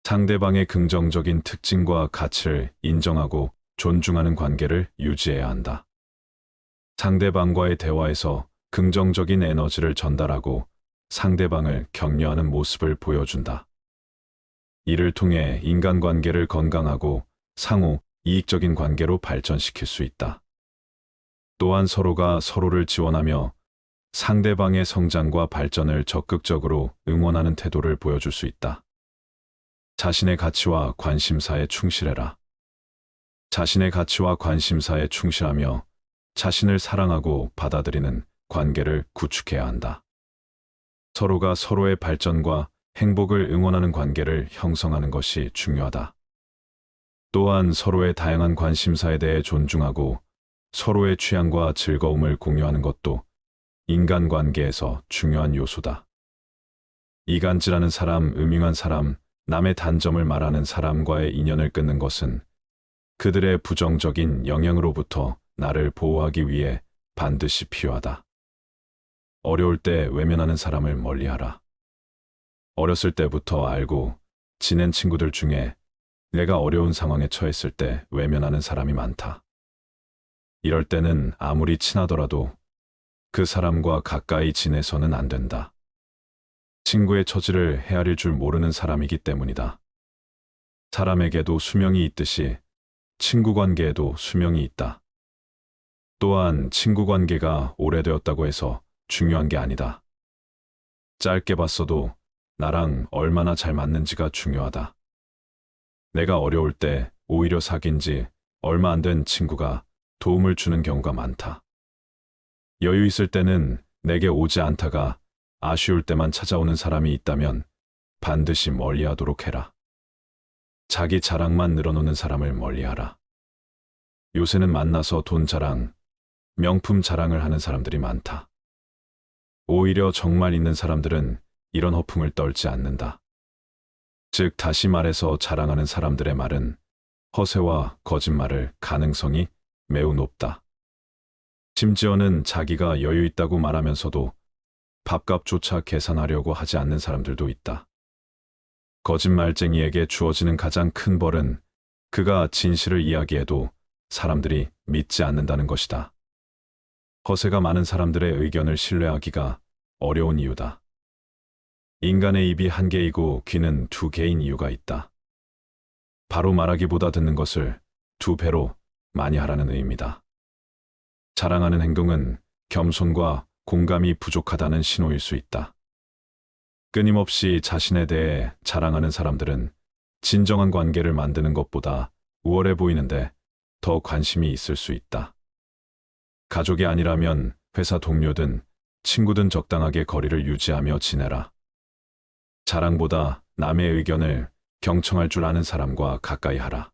상대방의 긍정적인 특징과 가치를 인정하고 존중하는 관계를 유지해야 한다. 상대방과의 대화에서 긍정적인 에너지를 전달하고 상대방을 격려하는 모습을 보여준다. 이를 통해 인간관계를 건강하고 상호 이익적인 관계로 발전시킬 수 있다. 또한 서로가 서로를 지원하며 상대방의 성장과 발전을 적극적으로 응원하는 태도를 보여줄 수 있다. 자신의 가치와 관심사에 충실해라. 자신의 가치와 관심사에 충실하며 자신을 사랑하고 받아들이는 관계를 구축해야 한다. 서로가 서로의 발전과 행복을 응원하는 관계를 형성하는 것이 중요하다. 또한 서로의 다양한 관심사에 대해 존중하고 서로의 취향과 즐거움을 공유하는 것도 인간관계에서 중요한 요소다. 이간질하는 사람, 음흉한 사람, 남의 단점을 말하는 사람과의 인연을 끊는 것은 그들의 부정적인 영향으로부터 나를 보호하기 위해 반드시 필요하다. 어려울 때 외면하는 사람을 멀리하라. 어렸을 때부터 알고 지낸 친구들 중에 내가 어려운 상황에 처했을 때 외면하는 사람이 많다. 이럴 때는 아무리 친하더라도 그 사람과 가까이 지내서는 안 된다. 친구의 처지를 헤아릴 줄 모르는 사람이기 때문이다. 사람에게도 수명이 있듯이 친구 관계에도 수명이 있다. 또한 친구 관계가 오래되었다고 해서 중요한 게 아니다. 짧게 봤어도 나랑 얼마나 잘 맞는지가 중요하다. 내가 어려울 때 오히려 사귄 지 얼마 안 된 친구가 도움을 주는 경우가 많다. 여유 있을 때는 내게 오지 않다가 아쉬울 때만 찾아오는 사람이 있다면 반드시 멀리하도록 해라. 자기 자랑만 늘어놓는 사람을 멀리하라. 요새는 만나서 돈 자랑, 명품 자랑을 하는 사람들이 많다. 오히려 정말 있는 사람들은 이런 허풍을 떨지 않는다. 즉 다시 말해서 자랑하는 사람들의 말은 허세와 거짓말을 가능성이 매우 높다. 심지어는 자기가 여유 있다고 말하면서도 밥값조차 계산하려고 하지 않는 사람들도 있다. 거짓말쟁이에게 주어지는 가장 큰 벌은 그가 진실을 이야기해도 사람들이 믿지 않는다는 것이다. 허세가 많은 사람들의 의견을 신뢰하기가 어려운 이유다. 인간의 입이 한 개이고 귀는 두 개인 이유가 있다. 바로 말하기보다 듣는 것을 두 배로 많이 하라는 의미다. 자랑하는 행동은 겸손과 공감이 부족하다는 신호일 수 있다. 끊임없이 자신에 대해 자랑하는 사람들은 진정한 관계를 만드는 것보다 우월해 보이는데 더 관심이 있을 수 있다. 가족이 아니라면 회사 동료든 친구든 적당하게 거리를 유지하며 지내라. 자랑보다 남의 의견을 경청할 줄 아는 사람과 가까이 하라.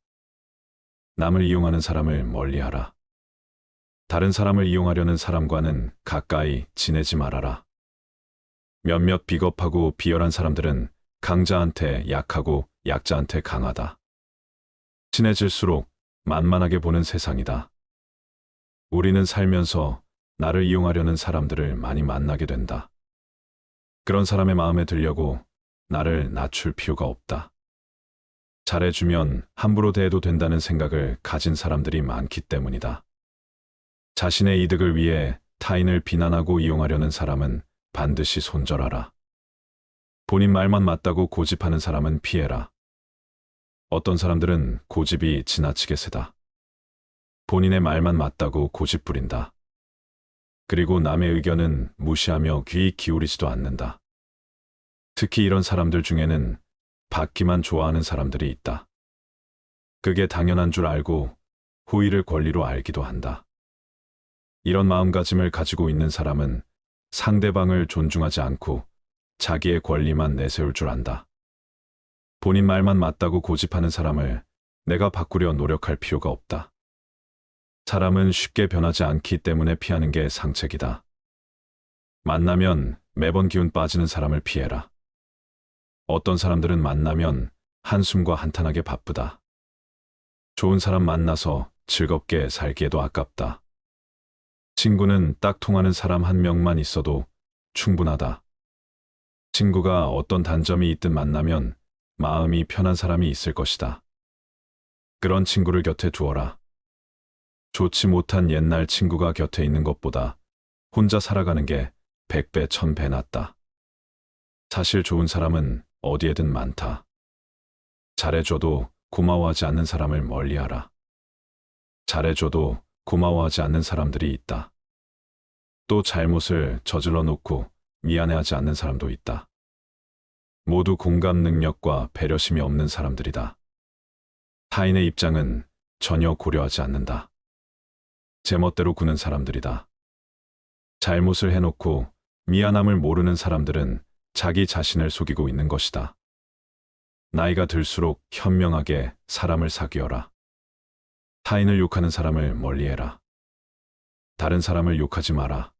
남을 이용하는 사람을 멀리하라. 다른 사람을 이용하려는 사람과는 가까이 지내지 말아라. 몇몇 비겁하고 비열한 사람들은 강자한테 약하고 약자한테 강하다. 친해질수록 만만하게 보는 세상이다. 우리는 살면서 나를 이용하려는 사람들을 많이 만나게 된다. 그런 사람의 마음에 들려고 나를 낮출 필요가 없다. 잘해주면 함부로 대해도 된다는 생각을 가진 사람들이 많기 때문이다. 자신의 이득을 위해 타인을 비난하고 이용하려는 사람은 반드시 손절하라. 본인 말만 맞다고 고집하는 사람은 피해라. 어떤 사람들은 고집이 지나치게 세다. 본인의 말만 맞다고 고집 부린다. 그리고 남의 의견은 무시하며 귀 기울이지도 않는다. 특히 이런 사람들 중에는 받기만 좋아하는 사람들이 있다. 그게 당연한 줄 알고 호의를 권리로 알기도 한다. 이런 마음가짐을 가지고 있는 사람은 상대방을 존중하지 않고 자기의 권리만 내세울 줄 안다. 본인 말만 맞다고 고집하는 사람을 내가 바꾸려 노력할 필요가 없다. 사람은 쉽게 변하지 않기 때문에 피하는 게 상책이다. 만나면 매번 기운 빠지는 사람을 피해라. 어떤 사람들은 만나면 한숨과 한탄하게 바쁘다. 좋은 사람 만나서 즐겁게 살기에도 아깝다. 친구는 딱 통하는 사람 한 명만 있어도 충분하다. 친구가 어떤 단점이 있든 만나면 마음이 편한 사람이 있을 것이다. 그런 친구를 곁에 두어라. 좋지 못한 옛날 친구가 곁에 있는 것보다 혼자 살아가는 게 100배, 1000배 낫다. 사실 좋은 사람은 어디에든 많다. 잘해줘도 고마워하지 않는 사람을 멀리하라. 잘해줘도 고마워하지 않는 사람들이 있다. 또 잘못을 저질러 놓고 미안해하지 않는 사람도 있다. 모두 공감 능력과 배려심이 없는 사람들이다. 타인의 입장은 전혀 고려하지 않는다. 제멋대로 구는 사람들이다. 잘못을 해놓고 미안함을 모르는 사람들은 자기 자신을 속이고 있는 것이다. 나이가 들수록 현명하게 사람을 사귀어라. 타인을 욕하는 사람을 멀리해라. 다른 사람을 욕하지 마라.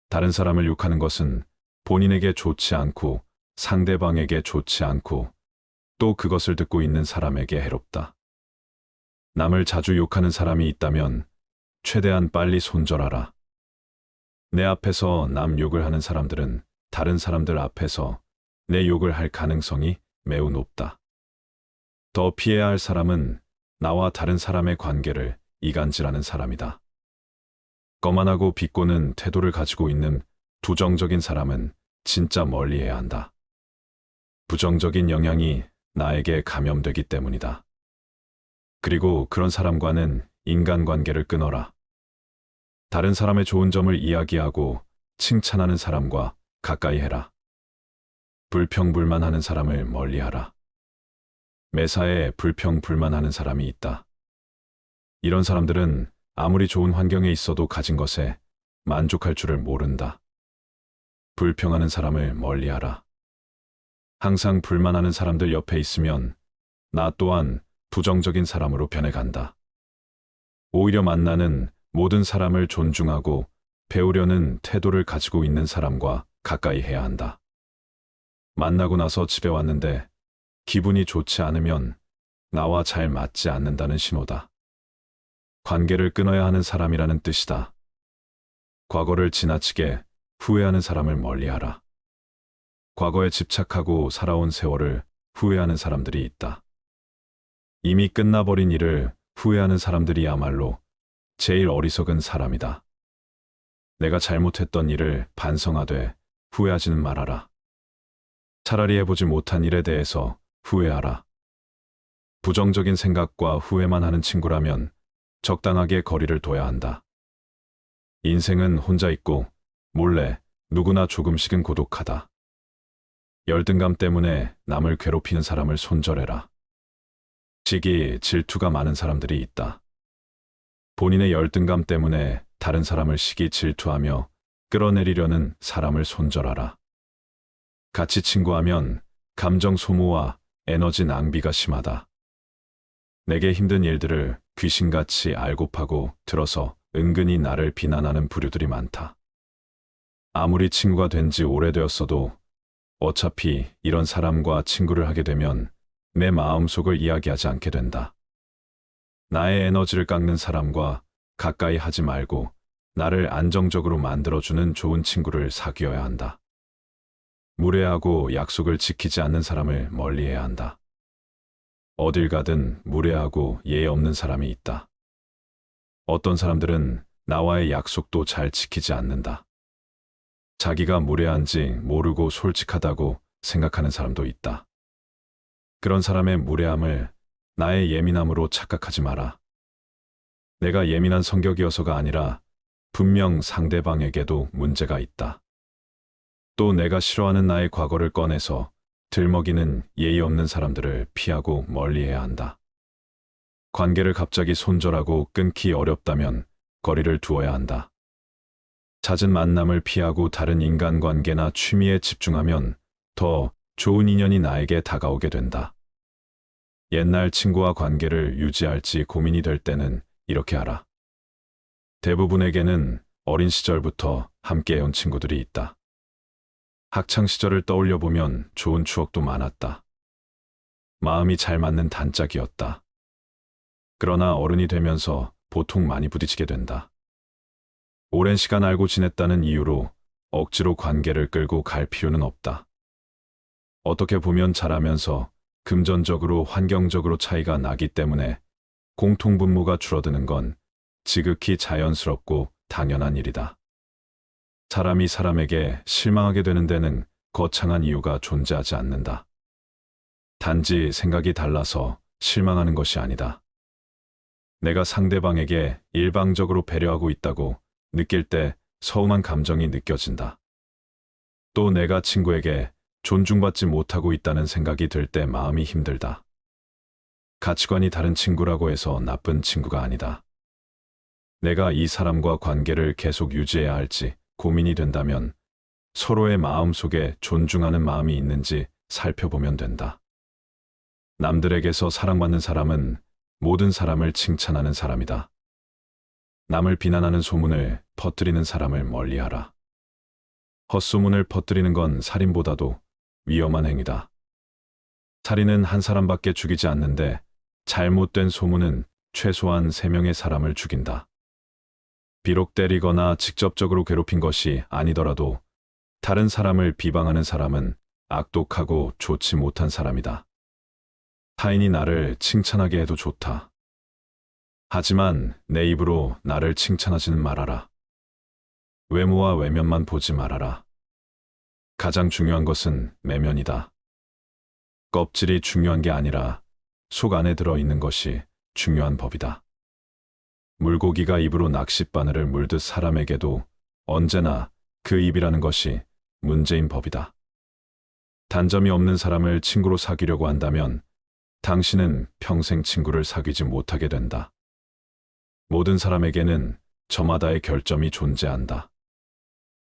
다른 사람을 욕하는 것은 본인에게 좋지 않고 상대방에게 좋지 않고 또 그것을 듣고 있는 사람에게 해롭다. 남을 자주 욕하는 사람이 있다면 최대한 빨리 손절하라. 내 앞에서 남 욕을 하는 사람들은 다른 사람들 앞에서 내 욕을 할 가능성이 매우 높다. 더 피해야 할 사람은 나와 다른 사람의 관계를 이간질하는 사람이다. 거만하고 비꼬는 태도를 가지고 있는 부정적인 사람은 진짜 멀리해야 한다. 부정적인 영향이 나에게 감염되기 때문이다. 그리고 그런 사람과는 인간관계를 끊어라. 다른 사람의 좋은 점을 이야기하고 칭찬하는 사람과 가까이 해라. 불평불만하는 사람을 멀리하라. 매사에 불평불만하는 사람이 있다. 이런 사람들은 아무리 좋은 환경에 있어도 가진 것에 만족할 줄을 모른다. 불평하는 사람을 멀리하라. 항상 불만하는 사람들 옆에 있으면 나 또한 부정적인 사람으로 변해간다. 오히려 만나는 모든 사람을 존중하고 배우려는 태도를 가지고 있는 사람과 가까이 해야 한다. 만나고 나서 집에 왔는데 기분이 좋지 않으면 나와 잘 맞지 않는다는 신호다. 관계를 끊어야 하는 사람이라는 뜻이다. 과거를 지나치게 후회하는 사람을 멀리하라. 과거에 집착하고 살아온 세월을 후회하는 사람들이 있다. 이미 끝나버린 일을 후회하는 사람들이야말로 제일 어리석은 사람이다. 내가 잘못했던 일을 반성하되 후회하지는 말아라. 차라리 해보지 못한 일에 대해서 후회하라. 부정적인 생각과 후회만 하는 친구라면 적당하게 거리를 둬야 한다. 인생은 혼자 있고 몰래 누구나 조금씩은 고독하다. 열등감 때문에 남을 괴롭히는 사람을 손절해라. 시기, 질투가 많은 사람들이 있다. 본인의 열등감 때문에 다른 사람을 시기 질투하며 끌어내리려는 사람을 손절하라. 같이 친구하면 감정 소모와 에너지 낭비가 심하다. 내게 힘든 일들을 귀신같이 알고 파고 들어서 은근히 나를 비난하는 부류들이 많다. 아무리 친구가 된 지 오래되었어도 어차피 이런 사람과 친구를 하게 되면 내 마음속을 이야기하지 않게 된다. 나의 에너지를 깎는 사람과 가까이 하지 말고 나를 안정적으로 만들어주는 좋은 친구를 사귀어야 한다. 무례하고 약속을 지키지 않는 사람을 멀리해야 한다. 어딜 가든 무례하고 예의 없는 사람이 있다. 어떤 사람들은 나와의 약속도 잘 지키지 않는다. 자기가 무례한지 모르고 솔직하다고 생각하는 사람도 있다. 그런 사람의 무례함을 나의 예민함으로 착각하지 마라. 내가 예민한 성격이어서가 아니라 분명 상대방에게도 문제가 있다. 또 내가 싫어하는 나의 과거를 꺼내서 들먹이는 예의 없는 사람들을 피하고 멀리해야 한다. 관계를 갑자기 손절하고 끊기 어렵다면 거리를 두어야 한다. 잦은 만남을 피하고 다른 인간관계나 취미에 집중하면 더 좋은 인연이 나에게 다가오게 된다. 옛날 친구와 관계를 유지할지 고민이 될 때는 이렇게 하라. 대부분에게는 어린 시절부터 함께해온 친구들이 있다. 학창시절을 떠올려 보면 좋은 추억도 많았다. 마음이 잘 맞는 단짝이었다. 그러나 어른이 되면서 보통 많이 부딪히게 된다. 오랜 시간 알고 지냈다는 이유로 억지로 관계를 끌고 갈 필요는 없다. 어떻게 보면 자라면서 금전적으로 환경적으로 차이가 나기 때문에 공통분모가 줄어드는 건 지극히 자연스럽고 당연한 일이다. 사람이 사람에게 실망하게 되는 데는 거창한 이유가 존재하지 않는다. 단지 생각이 달라서 실망하는 것이 아니다. 내가 상대방에게 일방적으로 배려하고 있다고 느낄 때 서운한 감정이 느껴진다. 또 내가 친구에게 존중받지 못하고 있다는 생각이 들 때 마음이 힘들다. 가치관이 다른 친구라고 해서 나쁜 친구가 아니다. 내가 이 사람과 관계를 계속 유지해야 할지 고민이 된다면 서로의 마음속에 존중하는 마음이 있는지 살펴보면 된다. 남들에게서 사랑받는 사람은 모든 사람을 칭찬하는 사람이다. 남을 비난하는 소문을 퍼뜨리는 사람을 멀리하라. 헛소문을 퍼뜨리는 건 살인보다도 위험한 행위다. 살인은 한 사람밖에 죽이지 않는데 잘못된 소문은 최소한 3명의 사람을 죽인다. 비록 때리거나 직접적으로 괴롭힌 것이 아니더라도 다른 사람을 비방하는 사람은 악독하고 좋지 못한 사람이다. 타인이 나를 칭찬하게 해도 좋다. 하지만 내 입으로 나를 칭찬하지는 말아라. 외모와 외면만 보지 말아라. 가장 중요한 것은 내면이다. 껍질이 중요한 게 아니라 속 안에 들어있는 것이 중요한 법이다. 물고기가 입으로 낚싯바늘을 물듯 사람에게도 언제나 그 입이라는 것이 문제인 법이다. 단점이 없는 사람을 친구로 사귀려고 한다면 당신은 평생 친구를 사귀지 못하게 된다. 모든 사람에게는 저마다의 결점이 존재한다.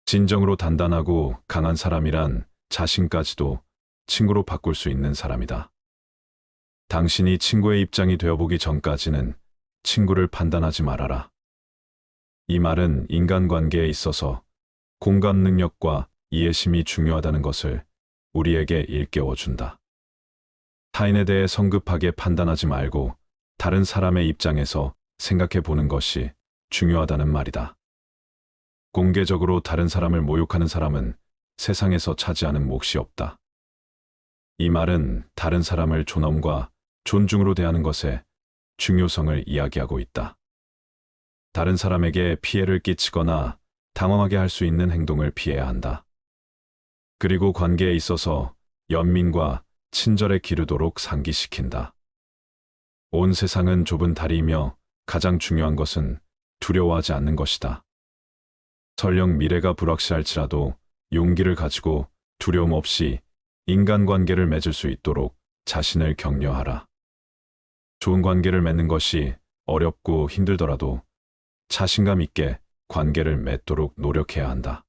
진정으로 단단하고 강한 사람이란 자신까지도 친구로 바꿀 수 있는 사람이다. 당신이 친구의 입장이 되어보기 전까지는 친구를 판단하지 말아라. 이 말은 인간관계에 있어서 공감 능력과 이해심이 중요하다는 것을 우리에게 일깨워준다. 타인에 대해 성급하게 판단하지 말고 다른 사람의 입장에서 생각해 보는 것이 중요하다는 말이다. 공개적으로 다른 사람을 모욕하는 사람은 세상에서 차지하는 몫이 없다. 이 말은 다른 사람을 존엄과 존중으로 대하는 것의 중요성을 이야기하고 있다. 다른 사람에게 피해를 끼치거나 당황하게 할 수 있는 행동을 피해야 한다. 그리고 관계에 있어서 연민과 친절에 기르도록 상기시킨다. 온 세상은 좁은 다리이며 가장 중요한 것은 두려워하지 않는 것이다. 설령 미래가 불확실할지라도 용기를 가지고 두려움 없이 인간관계를 맺을 수 있도록 자신을 격려하라. 좋은 관계를 맺는 것이 어렵고 힘들더라도 자신감 있게 관계를 맺도록 노력해야 한다.